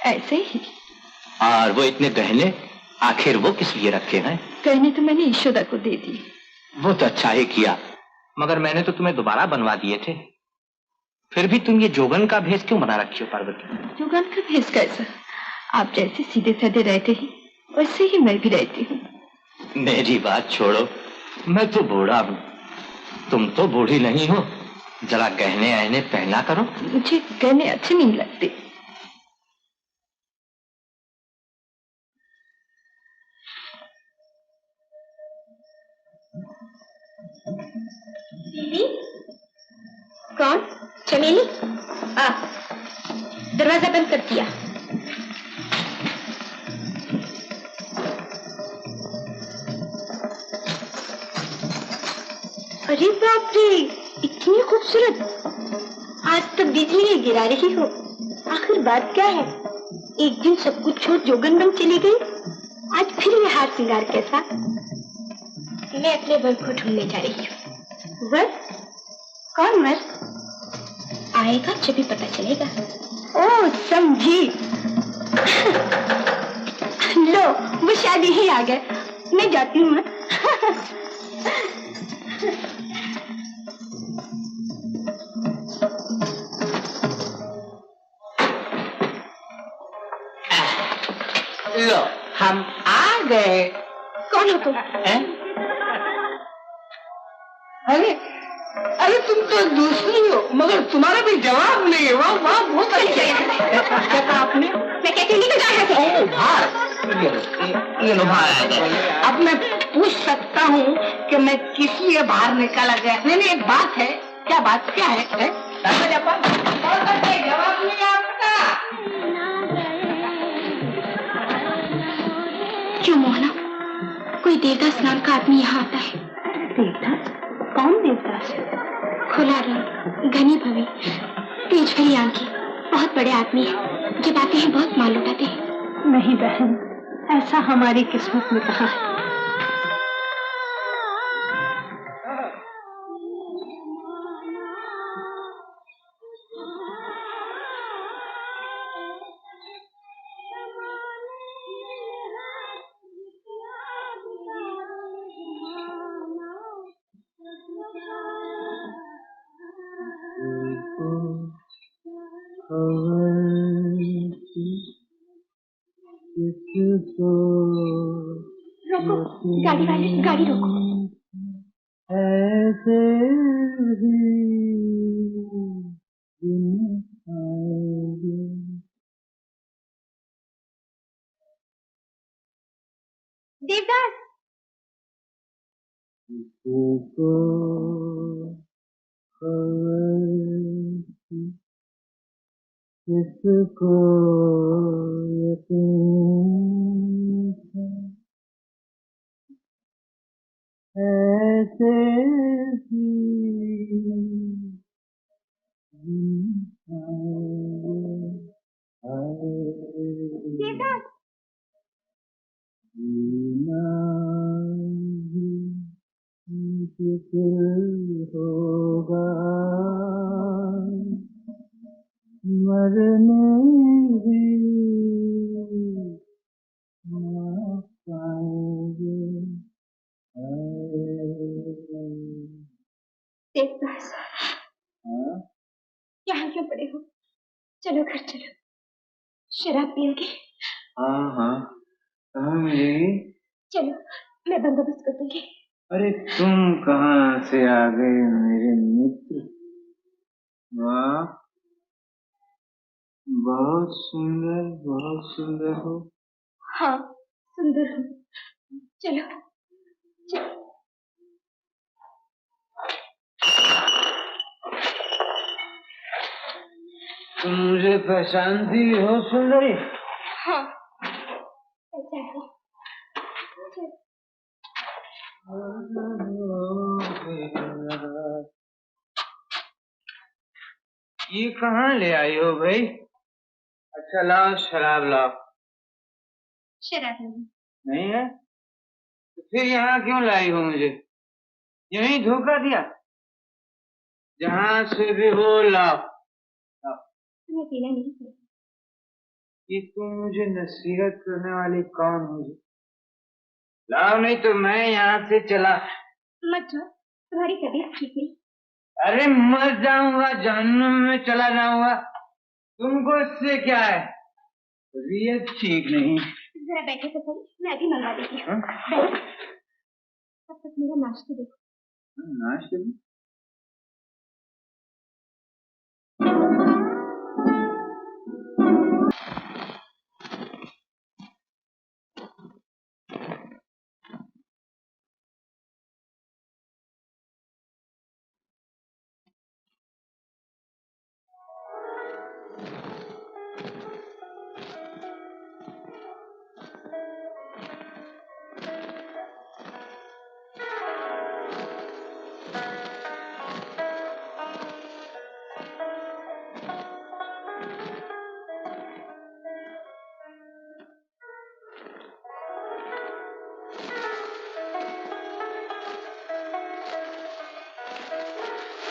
ऐसे ही। और वो इतने गहने, आखिर वो किस लिए रखे हैं? गहने तो मैंने यशोदा को दे दिए। वो तो अच्छा ही किया, मगर मैंने तो तुम्हें दोबारा बनवा दिए थे। फिर भी तुम ये जोगन का भेष क्यों बना रखी हो पार्वती? जोगन का भेष कैसा? आप जैसे सीधे साधे रहते हैं, वैसे ही मैं भी रहती हूँ। मेरी बात छोड़ो, मैं तो बूढ़ा हूँ, तुम तो बूढ़ी नहीं हो। जरा गहने आईने पहना करो। मुझे गहने अच्छे नहीं लगते। दीदी, कौन? चमेली? आ, दरवाजा बंद कर दिया। अरे बाप रे, इतनी खूबसूरत। आज तो बिजली गिरा रही हो। आखिर बात क्या है? एक दिन सब कुछ छोड़ जोगन बन चली गई, आज फिर ये हार श्रृंगार कैसा? मैं अपने वर को ढूंढने जा रही हूँ। वर? कौन वर? आएगा जब भी पता चलेगा। ओह समझी। लो, वो शादी ही आ गए। मैं जाती हूँ। लो, हम आ गए। कौन हो तुम? अरे अरे तुम तो दूसरी हो, मगर तुम्हारा भी जवाब नहीं है। वाह वाह, बहुत अच्छा। क्या कहा आपने? मैं कहती नहीं तो ये लो बाहर। अब मैं पूछ सकता हूँ कि मैं किस लिए बाहर निकाला गया? नहीं, एक बात है। क्या बात? क्या है? जवाब नहीं आपका। क्यों मोहना, कोई देवदास नाम का आदमी यहाँ आता है। देवदास? कौन देवदास? खुला रंग, घनी भवी, तेज भरी आंखें, बहुत बड़े आदमी है। जब आते हैं बहुत माल उठाते हैं। नहीं बहन, ऐसा हमारी किस्मत में कहाँ है। रोको, गाड़ी वाले, गाड़ी रोको। ऐसे ही देवदास, किसको यकीन ऐसे ही देवदास, होगा मरने भी पाएंगे। देवदास, यहाँ क्यों पड़े हो? चलो घर चलो, शराब पियोगे? हाँ हाँ, कहाँ मिलेगी? चलो, मैं बंदोबस्त कर दूंगी। अरे तुम कहाँ से आ गए मेरे मित्र? वाह, बहुत सुंदर हो। हाँ, सुंदर हूँ। चलो चलो। तुम मुझे पहचानती हो सुंदरी? हाँ, पहचान। ये कहाँ ले आई हो भाई? अच्छा लाओ, शराब लाओ। शराब नहीं है तो फिर यहाँ क्यों लाई हो मुझे? यही धोखा दिया? जहाँ से भी हो लाओ। तुम्हें पीना नहीं चाहिए। ये तुम मुझे नसीहत करने वाली कौन हो? लाओ, नहीं तो मैं यहाँ से चला। मत जाओ, तुम्हारी तबीयत ठीक नहीं। अरे मर जाऊंगा, जहन्नुम में चला जाऊंगा, तुमको इससे क्या है? तबीयत ठीक नहीं। जरा बैठे तो सही, मैं अभी मंगवा देती हूँ। तब तक मेरा नाश्ता देखो। नाश्ते में?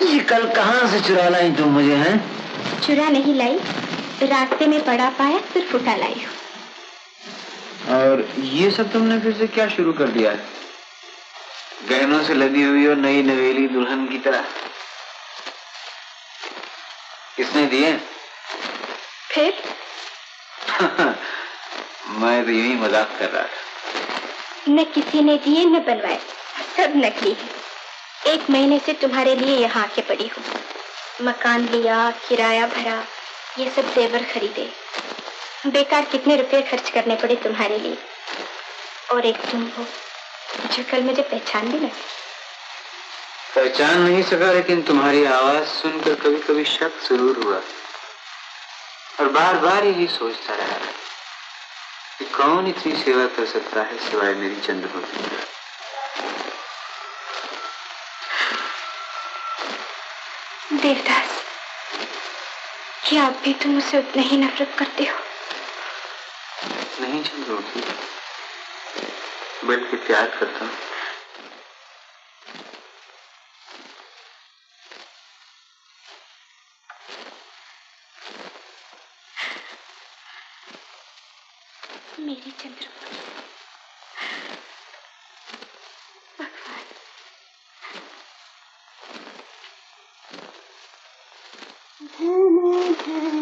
ये कल कहाँ से चुरा लाई तुम मुझे? हैं? चुरा नहीं लाई, रास्ते में पड़ा पाया सिर्फ उठा लाई हूँ। और ये सब तुमने फिर से क्या शुरू कर दिया है? गहनों से लदी हुई और नई नवेली दुल्हन की तरह। किसने दिए? फिर मैं तो यही मजाक कर रहा था। न किसी ने दिए न बनवाए, सब नकली है। 1 महीने से तुम्हारे लिए यहाँ आके पड़ी हूँ। मकान लिया, किराया भरा, ये सब जेवर खरीदे, बेकार कितने रुपए खर्च करने पड़े तुम्हारे लिए। और एक तुम हो जो कल मुझे पहचान भी न सकी। पहचान नहीं सका, लेकिन तुम्हारी आवाज सुनकर कभी कभी शक जरूर हुआ और बार बार यही सोचता रहा कि कौन इतनी सेवा कर सकता है सिवाय मेरी चंद्रमती। देवदास, क्या आप भी तुम मुझसे उतना ही नफरत करते हो? नहीं चंद्रमती, बल्कि प्यार करता हूँ। मेरी चंद्रमती, भगवान, धन धन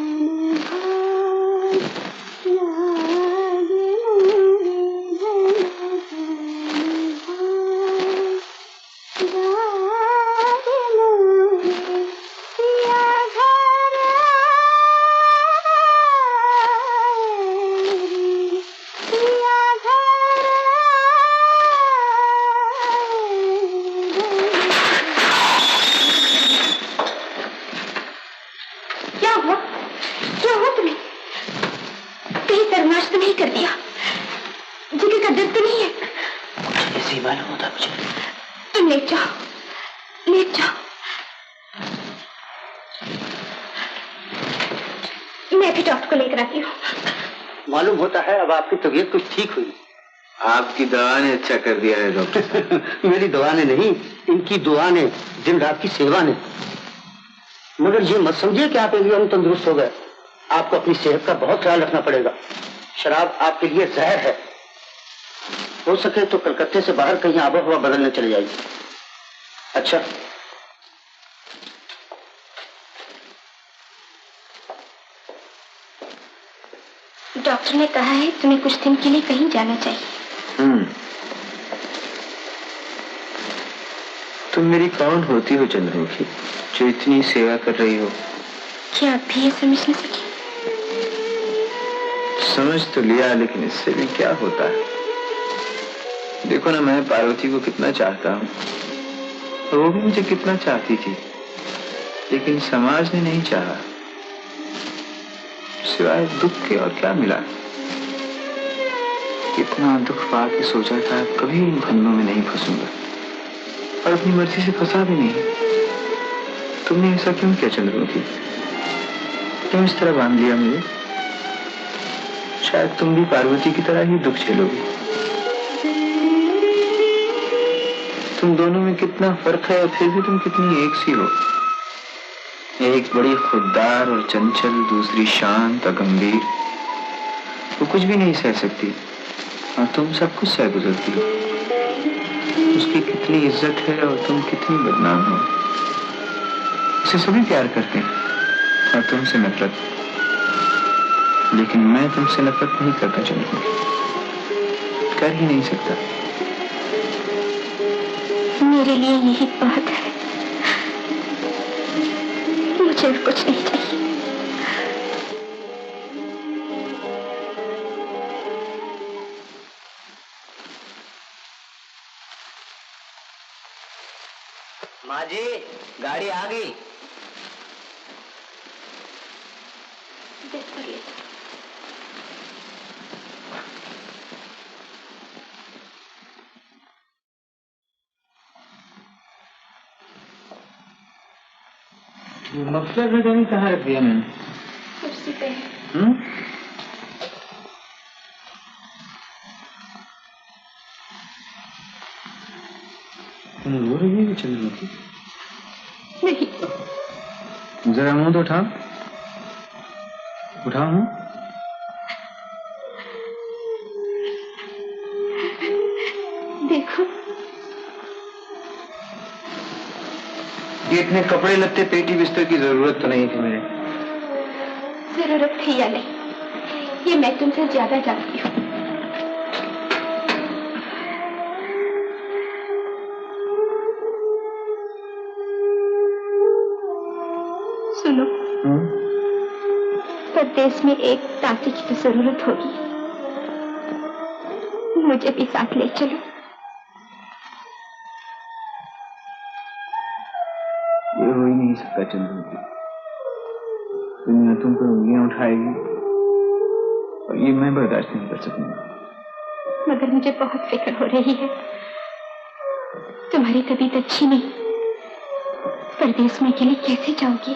मालूम होता है अब आपकी तबीयत कुछ ठीक हुई। आपकी दवा ने अच्छा कर दिया है डॉक्टर। मेरी दवा ने नहीं, इनकी दुआ ने, दिन रात की सेवा ने। मगर ये मत समझिए कि आप एकदम तंदुरुस्त हो गए। आपको अपनी सेहत का बहुत ख्याल रखना पड़ेगा। शराब आपके लिए जहर है। हो सके तो कलकत्ते से बाहर कहीं आबो हवा बदलने चले जाइए। अच्छा, डॉक्टर ने कहा है तुम्हें कुछ दिन के लिए कहीं जाना चाहिए। तुम मेरी कौन होती हो चंद्रमुखी, जो इतनी सेवा कर रही हो? क्या आप भी ये समझ न सके? समझ तो लिया, लेकिन इससे भी क्या होता है। देखो ना, मैं पार्वती को कितना चाहता हूँ और वो भी मुझे कितना चाहती थी, लेकिन समाज ने नहीं चाहा। सिवाय दुख के और क्या मिला। कितना दुख पाके सोचा था कभी इन फंदों में नहीं फंसूंगा, और अपनी मर्जी से फंसा भी नहीं। तुमने ऐसा क्यों किया चंद्रमुखी? क्यों इस तरह बांध लिया मुझे? शायद तुम भी पार्वती की तरह ही दुख झेलोगी। तुम दोनों में कितना फर्क है और फिर भी तुम कितनी एक सी हो। एक बड़ी खुददार और चंचल, दूसरी शांत और गंभीर। वो कुछ भी नहीं सह सकती और तुम सब कुछ सह गुजरती हो। उसकी कितनी इज्जत है और तुम कितनी बदनाम हो। उसे सभी प्यार करते हैं और तुमसे नफरत। लेकिन मैं तुमसे नफरत नहीं करता चंद्रमुखी, कर ही नहीं सकता। मेरे लिए यही बहुत है, मुझे कुछ नहीं चाहिए। माँ जी, गाड़ी आ गई। मफलर में जानी कहाँ रख दिया मैंने? कुर्सी पे है। तुम रो रही हो चंद्रमुखी? नहीं। जरा मुंह तो उठाओ। उठाओ मुंह। देखो, ये इतने कपड़े लत्ते, पेटी बिस्तर की जरूरत तो नहीं थी मेरे। जरूरत थी या नहीं, ये मैं तुमसे ज्यादा जानती हूँ। परदेश में एक दासी की तो जरूरत होगी, मुझे भी साथ ले चलो। ये हो ही नहीं सकता चंद्रू जी। दुनिया तुम पर उंगलियां उठाएगी और ये मैं बर्दाश्त नहीं कर सकूंगा। मगर मुझे बहुत फिक्र हो रही है। तुम्हारी तबीयत अच्छी नहीं, परदेश में अकेले कैसे जाओगी,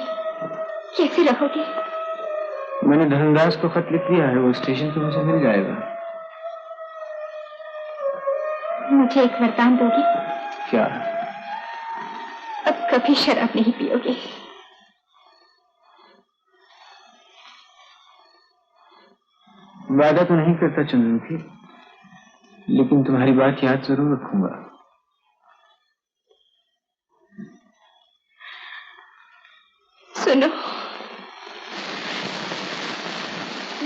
कैसे रहोगे? मैंने धर्मदास को खत लिख दिया है, वो स्टेशन पे मुझे मिल जाएगा। मुझे एक वरदान दोगी? क्या? अब कभी शराब नहीं पियोगे। वादा तो नहीं करता चंद्रमुखी, लेकिन तुम्हारी बात याद जरूर रखूंगा। सुनो,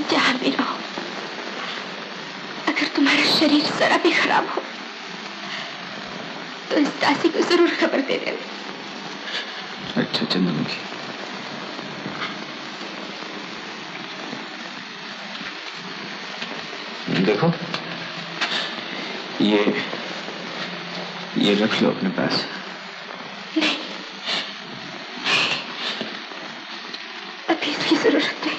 जहां भी रहो, अगर तुम्हारा शरीर जरा भी खराब हो तो इस दासी को जरूर खबर दे देना। अच्छा चंद्रमुखी। देखो, ये रख लो अपने पास। नहीं, अभी इसकी जरूरत है।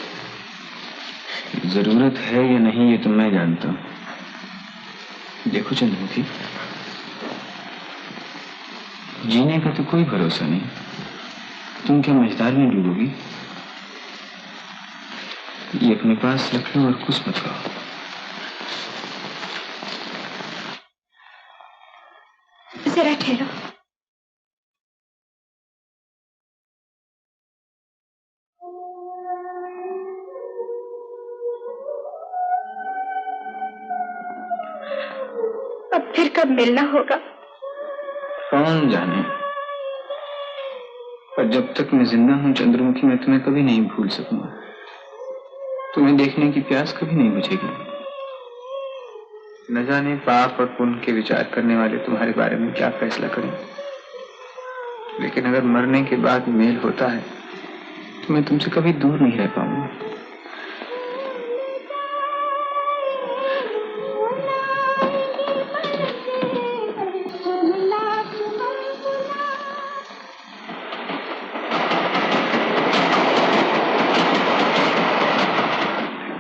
जरूरत है या नहीं ये तो मैं जानता हूं। देखो चंद्रमुखी, जीने का तो कोई भरोसा नहीं। तुम क्या मझधार में डूबोगी? ये अपने पास रख लो और कुछ मत कहो। जरा ठहरो। अब फिर कब मिलना होगा? कौन जाने, पर जब तक मैं जिंदा हूं चंद्रमुखी, मैं तुम्हें कभी नहीं भूल सकूंगा। तुम्हें देखने की प्यास कभी नहीं बुझेगी। न जाने पाप और पुण्य के विचार करने वाले तुम्हारे बारे में क्या फैसला करें, लेकिन अगर मरने के बाद मेल होता है तो मैं तुमसे कभी दूर नहीं रह पाऊंगा।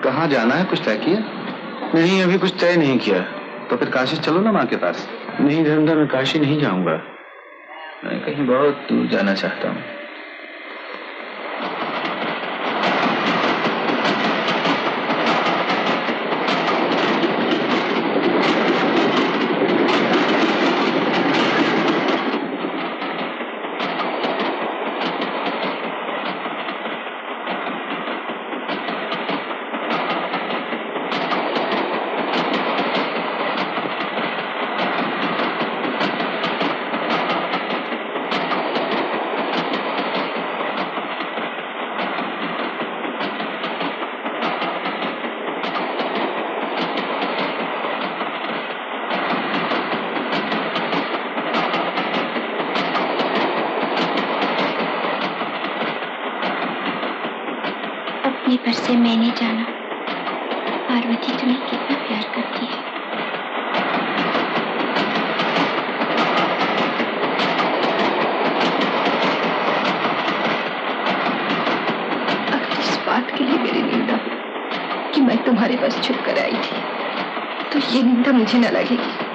कहाँ जाना है, कुछ तय किया? नहीं, अभी कुछ तय नहीं किया। तो फिर काशी चलो ना माँ के पास। नहीं धर्मदा, मैं काशी नहीं जाऊंगा। मैं कहीं बहुत दूर जाना चाहता हूँ। पर से मैंने जाना पार्वती तुम्हें कितना प्यार करती है। अगर इस बात के लिए मेरी निंदा हो कि मैं तुम्हारे पास छुप कर आई थी, तो ये निंदा मुझे न लगेगी।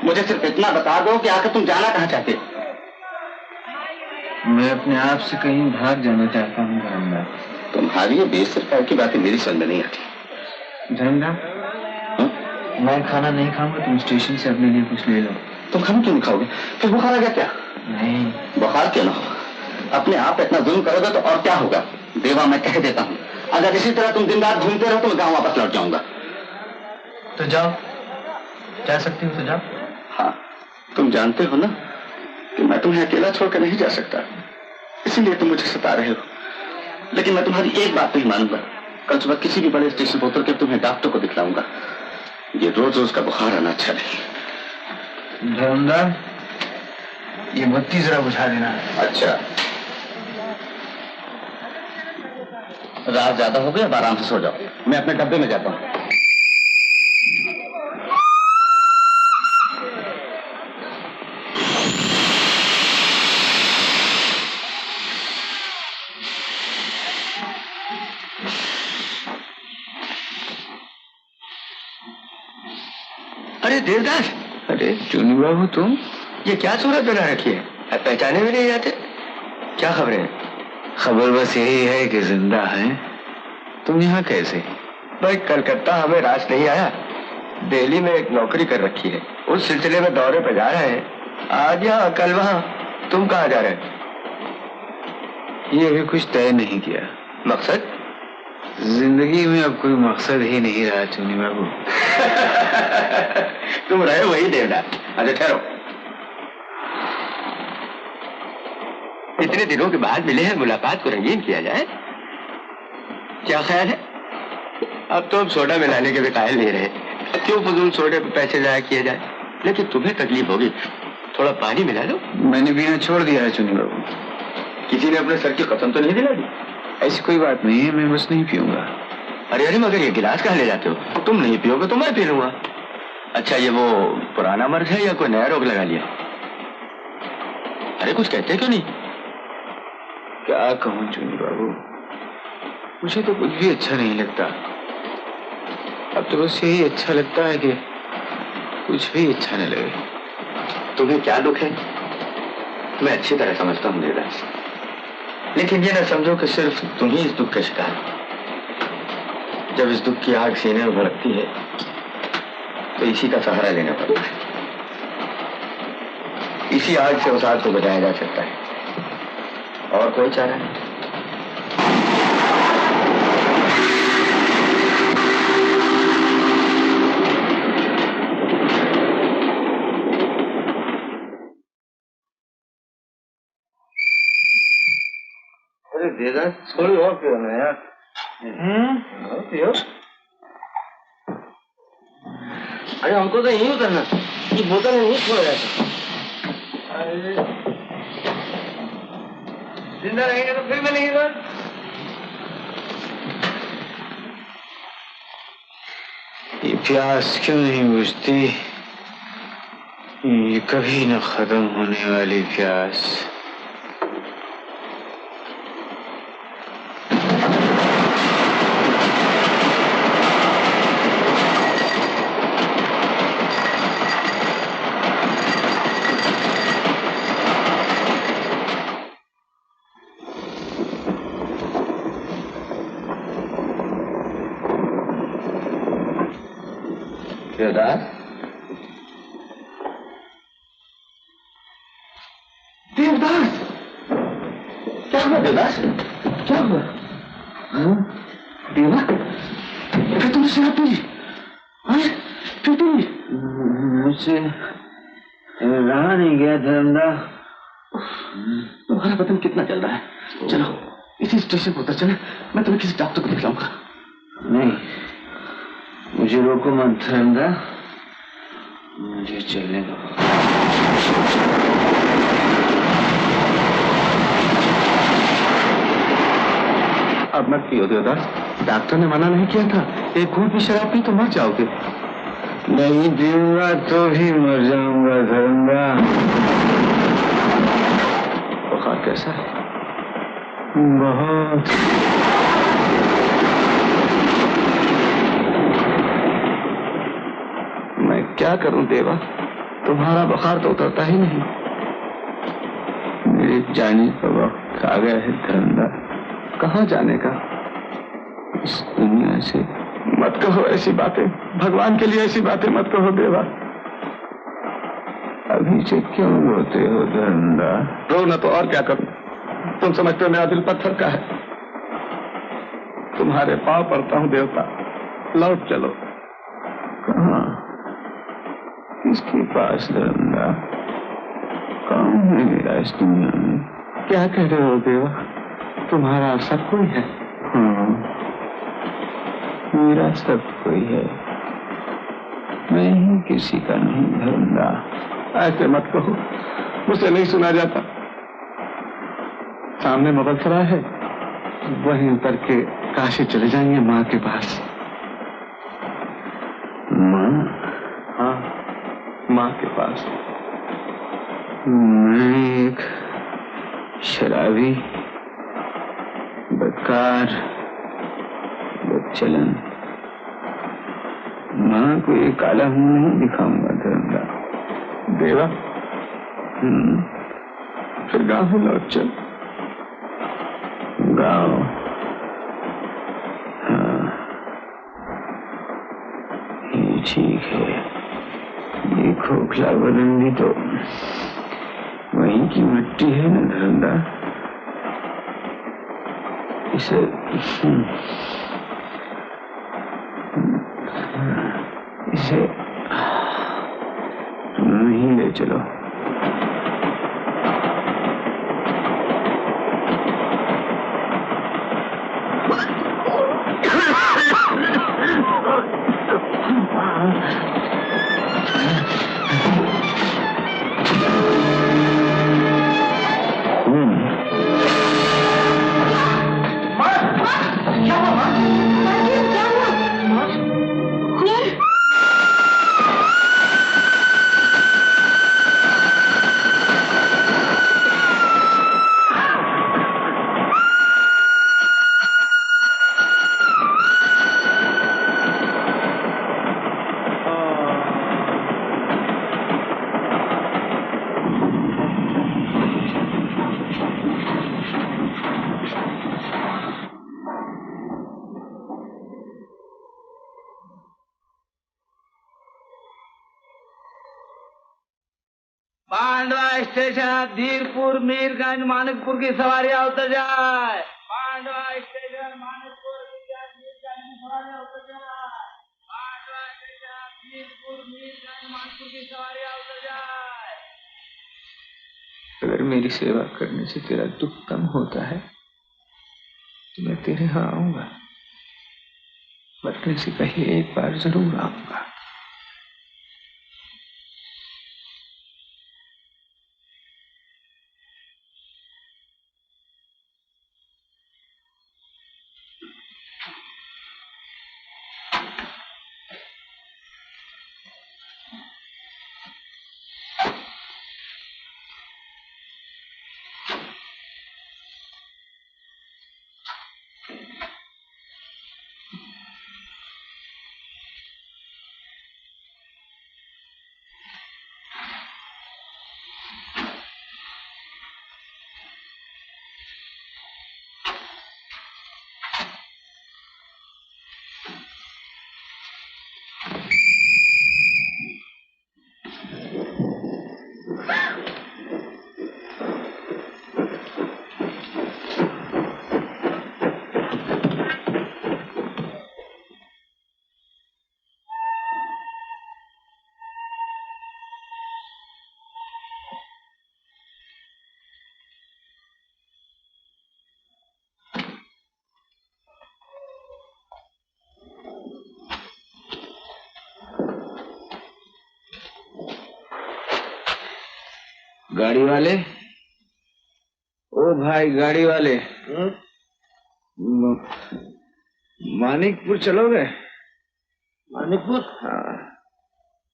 मुझे सिर्फ इतना बता दो कि आखिर तुम जाना कहाँ चाहते हो? मैं अपने आप से कहीं भाग जाना चाहता हूँ धर्मदा। तुम्हारी ये बेसरकार की बातें मेरी समझ में नहीं आती। धर्मदा, मैं खाना नहीं खाऊंगा, तुम स्टेशन से अपने लिए कुछ ले लो। तुम खाना क्यों नहीं खाओगे? फिर बुखार आ गया क्या? नहीं। बुखार क्यों ना हो, अपने आप इतना जुल्म करोगे तो और क्या होगा? देवा, मैं कह देता हूँ, अगर इसी तरह तुम दिन रात घूमते रहो तो मैं गाँव वापस लौट जाऊंगा। तो जाओ, जा सकती हो तो जाओ। हाँ, तुम जानते हो ना कि मैं तुम्हें अकेला छोड़कर नहीं जा सकता, इसीलिए तुम मुझे सता रहे हो। लेकिन मैं तुम्हारी एक बात नहीं मानूंगा। कल सुबह किसी भी बड़े स्टेशन पर उतर के तुम्हें डॉक्टर को दिखलाऊंगा। ये रोज रोज का बुखार आना अच्छा नहीं। धर्मदार, ये बत्ती जरा बुझा देना। अच्छा, रात ज्यादा हो गई, अब आराम से सो जाओ। मैं अपने डब्बे में जाता हूँ। अरे देवदास, अरे चुनी बाबू, तुम ये क्या सूरत बना रखी है? पहचाने भी नहीं आते। क्या खबरें हैं? खबर बस यही है कि जिंदा है। तुम यहाँ कैसे? भाई कलकत्ता हमें रास नहीं आया, दिल्ली में एक नौकरी कर रखी है, उस सिलसिले में दौरे पर जा रहे हैं। आज यहाँ कल वहाँ। तुम कहाँ जा रहे हैं? ये अभी कुछ तय नहीं किया। मकसद? जिंदगी में अब कोई मकसद ही नहीं रहा चुनी बाबू। तुम रहे वही देवदास। अच्छा ठहरो, इतने दिनों के बाद मिले हैं, मुलाकात को रंगीन किया जाए। क्या ख्याल है? अब तो हम सोडा मिलाने के भी कायल नहीं रहे। क्यों फजूल सोडे पे पैसे जाया किए जाए? लेकिन तुम्हें तकलीफ होगी, थोड़ा पानी मिला लो। मैंने पीना छोड़ दिया है चुनी बाबू। किसी ने अपने सर की कसम तो नहीं दिला दी? ऐसी कोई बात नहीं है, मैं बस नहीं पीऊंगा। अरे अरे, मगर ये गिलास कहाँ ले जाते हो? तुम नहीं पियोगे तो मैं पी लूंगा। अच्छा, ये वो पुराना मर्ज है या कोई नया रोग लगा लिया? अरे कुछ कहते क्यों नहीं? क्या कहूँ चुनी बाबू, मुझे तो कुछ भी अच्छा नहीं लगता। अब तो बस यही अच्छा लगता है कि कुछ भी अच्छा न लगे। तुम्हें क्या दुख है? मैं अच्छी तरह समझता हूँ देवदास, लेकिन ये न समझो कि सिर्फ तुम ही इस दुख का शिकार हो। जब इस दुख की आग सीने में भड़कती है तो इसी का सहारा लेना पड़ता है। इसी आग से उस आग को बुझाया जा सकता है, और कोई चारा नहीं। अरे देगा, थोड़ी और पियो ना यार। पियो। अरे हमको तो यही उतरना, ये बोतल में नहीं छोड़ा जाता। अरे जिंदा रहेंगे तो फिर मिलेंगे ना। ये प्यास क्यों नहीं बुझती? ये कभी न खत्म होने वाली प्यास। देवदास, देवदास, क्या हुआ देवदास? क्या हुआ? देवा, क्या तुम शराब पी? पीती? मुझसे रहा नहीं गया धर्मदा। तुम्हारा बदन कितना चल रहा है? चलो इसी स्टेशन पर उतर चले, मैं तुम्हें किसी डॉक्टर को दिखलाऊंगा। नहीं, मुझे रोको मत धर्मदा, मुझे चलने दो। अब मत पियो देवदास, डॉक्टर ने मना नहीं किया था। एक घूंट भी शराब पी तो मर जाओगे। नहीं पीऊंगा तो भी मर जाऊंगा धर्मदा। बुखार कैसा है? बहुत। मैं क्या करूं देवा, तुम्हारा बुखार तो उतरता ही नहीं। मेरे जाने का वक्त आ गया है धर्मदा। कहाँ जाने का? इस दुनिया से। मत कहो ऐसी बातें, भगवान के लिए ऐसी बातें मत कहो देवा। अभी से क्यों रोते हो धर्मदा? रो न तो और क्या करूं? तुम समझते हो मेरा दिल पत्थर का है। तुम्हारे पांव पड़ता हूं देवता, लौट चलो। कहाँ? किसके पास धर्मदा? कौन है मेरा इस दुनिया में? क्या कह रहे हो देवा? तुम्हारा सब कोई है? हाँ, मेरा सब कोई है, मैं ही किसी का नहीं धरूंगा। ऐसे मत कहो, मुझसे नहीं सुना जाता। सामने मुगलसराय है, वहीं उतर के काशी चले जाएंगे माँ के पास। माँ? हाँ, माँ के पास। मैं एक शराबी, बदकार, बदचलन, माँ को ये काला मुंह नहीं दिखाऊंगा धर्मदा। देवा, फिर गाँव में लौट चल। गाँव? हाँ, ये ठीक है। ये खोखला बदन भी तो वहीं की मिट्टी है ना धर्मदा। इसे तुम ही ले चलो। पांडवा स्टेशन, धीरपुर, मीरगंज, मानिकपुर की सवारियां उतर जाए। पांडवा स्टेशन, मानिकपुर, मीरगंज की सवारियां उतर जाए। पांडवा स्टेशन, धीरपुर, मीरगंज, मानिकपुर की सवारियां उतर जाए। अगर मेरी सेवा करने से तेरा दुख कम होता है तो मैं तेरे यहाँ आऊंगा। मरने से पहले एक बार जरूर आऊंगा। गाड़ी वाले, ओ भाई गाड़ी वाले, मानिकपुर चलोगे? मानिकपुर? हाँ।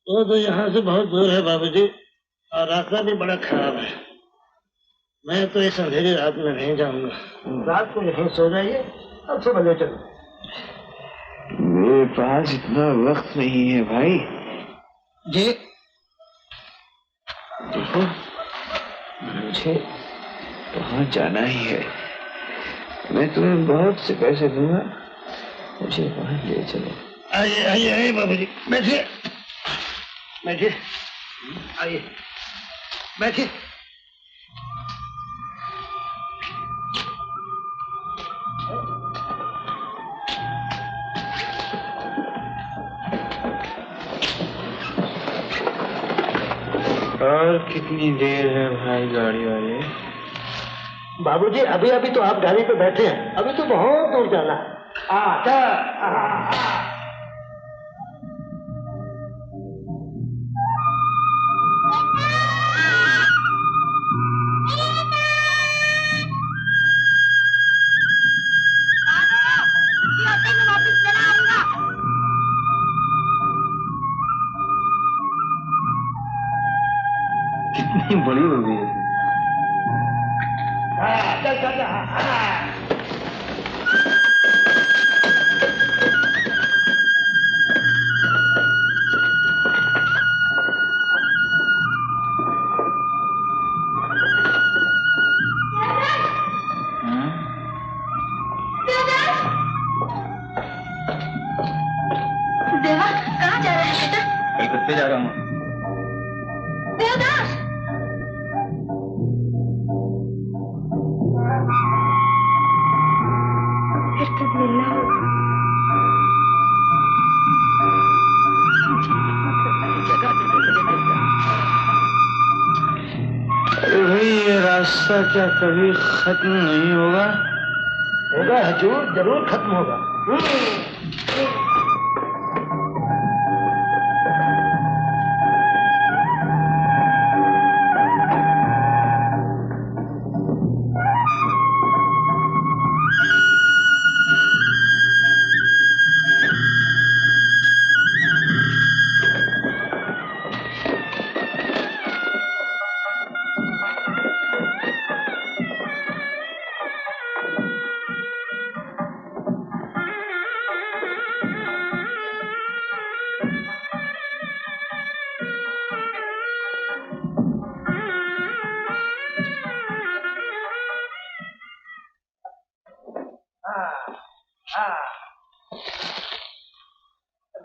वो तो यहाँ से बहुत दूर है बाबूजी, और रास्ता भी बड़ा खराब है। मैं तो इस अंधेरी रात में नहीं जाऊंगा। रात को यहीं सो जाइए, अब सुबह ले चलो। मेरे पास इतना वक्त नहीं है भाई। जी देखो, मुझे वहां जाना ही है। मैं तुम्हें बहुत से पैसे दूंगा, मुझे वहां ले चलो। आइए आइए आइए बाबूजी, बैठिए बैठिए, आइए बैठिए। और कितनी देर है भाई गाड़ी वाले? बाबूजी अभी अभी तो आप गाड़ी पे बैठे हैं, अभी तो बहुत दूर जाना है। कितनी बड़ी हो गई है। चल चल देवा, कहाँ जा रहा है बेटा? कलकत्ते जा रहा हूँ। देवदास! फिर कब मिलना होगा? अरे भाई ये रास्ता क्या कभी खत्म नहीं होगा? होगा हजूर, जरूर खत्म होगा।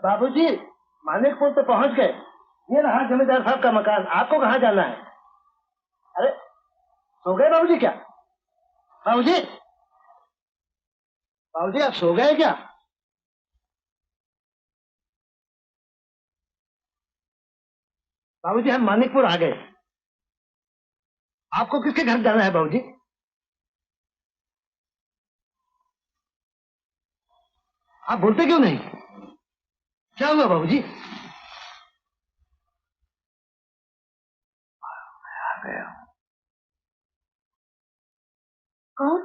बाबूजी मानिकपुर तो पहुंच गए। ये रहा जमींदार साहब का मकान। आपको कहाँ जाना है? अरे सो गए बाबूजी क्या? बाबूजी, बाबूजी आप सो गए क्या? बाबूजी हम मानिकपुर आ गए। आपको किसके घर जाना है बाबूजी? आप बोलते क्यों नहीं? क्या हुआ बाबूजी? आ गया। कौन?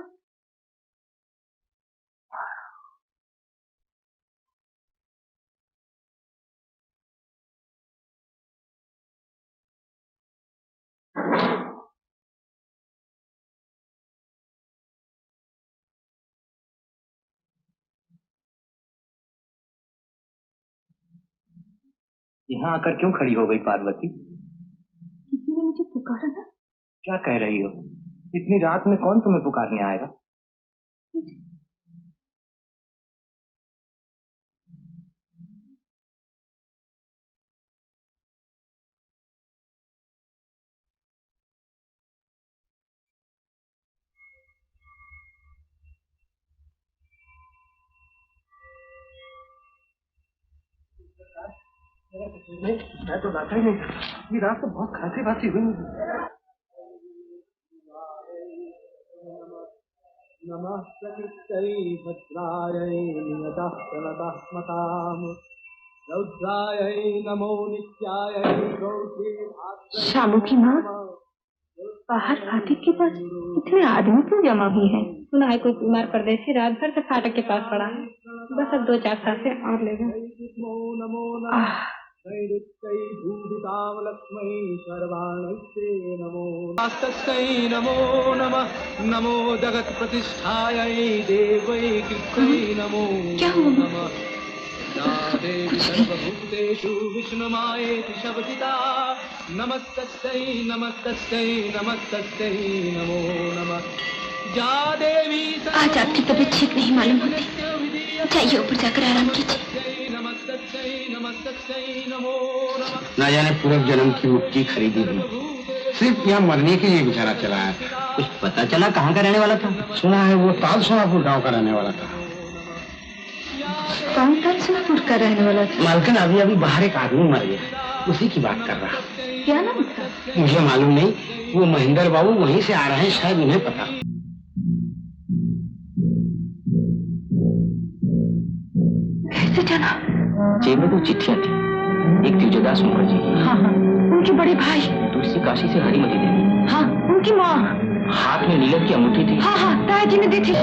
यहाँ आकर क्यों खड़ी हो गई पार्वती? किसी ने मुझे पुकारा था। क्या कह रही हो? इतनी रात में कौन तुम्हें पुकारने आएगा? नहीं, मैं तो लाता ही नहीं। ये रात तो बहुत खांसी बासी हुई मुझे। नमः प्रकृत्यै भद्रायै नियतः प्रणतः स्मताम् रौद्रायै नमो नित्यायै गौरी। शामू की माँ, बाहर फाटक के पास इतने आदमी क्यों जमा हुए हैं? सुना है कोई बीमार परदेसी रात भर से फाटक के पास पड़ा है। बस अब 2-4 सांसें और लेगा। नैरुत्यै भूदितां लक्ष्मै सर्वाणैस्ते नमो तस्मै नमो नमः नमो जगत् प्रतिष्ठायै देवै कृत्यै नमो नमः या देवी सर्वभूतेषु विष्णुमायेति शब्दिता नमस्तस्यै नमस्तस्यै नमस्तस्यै नमो नमः या देवी। आज आपकी तबीयत ठीक नहीं मालूम होती, जाइए ऊपर जाकर आराम कीजिए। ना जाने पूर्व जन्म की मुक्ति खरीदी हुई, सिर्फ यहाँ मरने के लिए बेचारा चला आया था। कुछ पता चला कहाँ का रहने वाला था? सुना है वो ताल सोनापुर गांव का रहने वाला था। कौन तंसुरपुर का रहने वाला था? मालकिन अभी अभी बाहर एक आदमी मर गया, उसी की बात कर रहा। क्या नाम था? मुझे मालूम नहीं, वो महेंद्र बाबू वहीं से आ रहे हैं, शायद उन्हें पता। कैसे जाना? जेब में 2 चिट्ठियां थी, एक थी जदास मुखर्जी की। हाँ हाँ, उनके बड़े भाई। दूसरी काशी से हरिमती देवी। हाँ, उनकी माँ। हाथ में नीलम की अंगूठी थी। हाँ हाँ, ताया जी ने दी थी।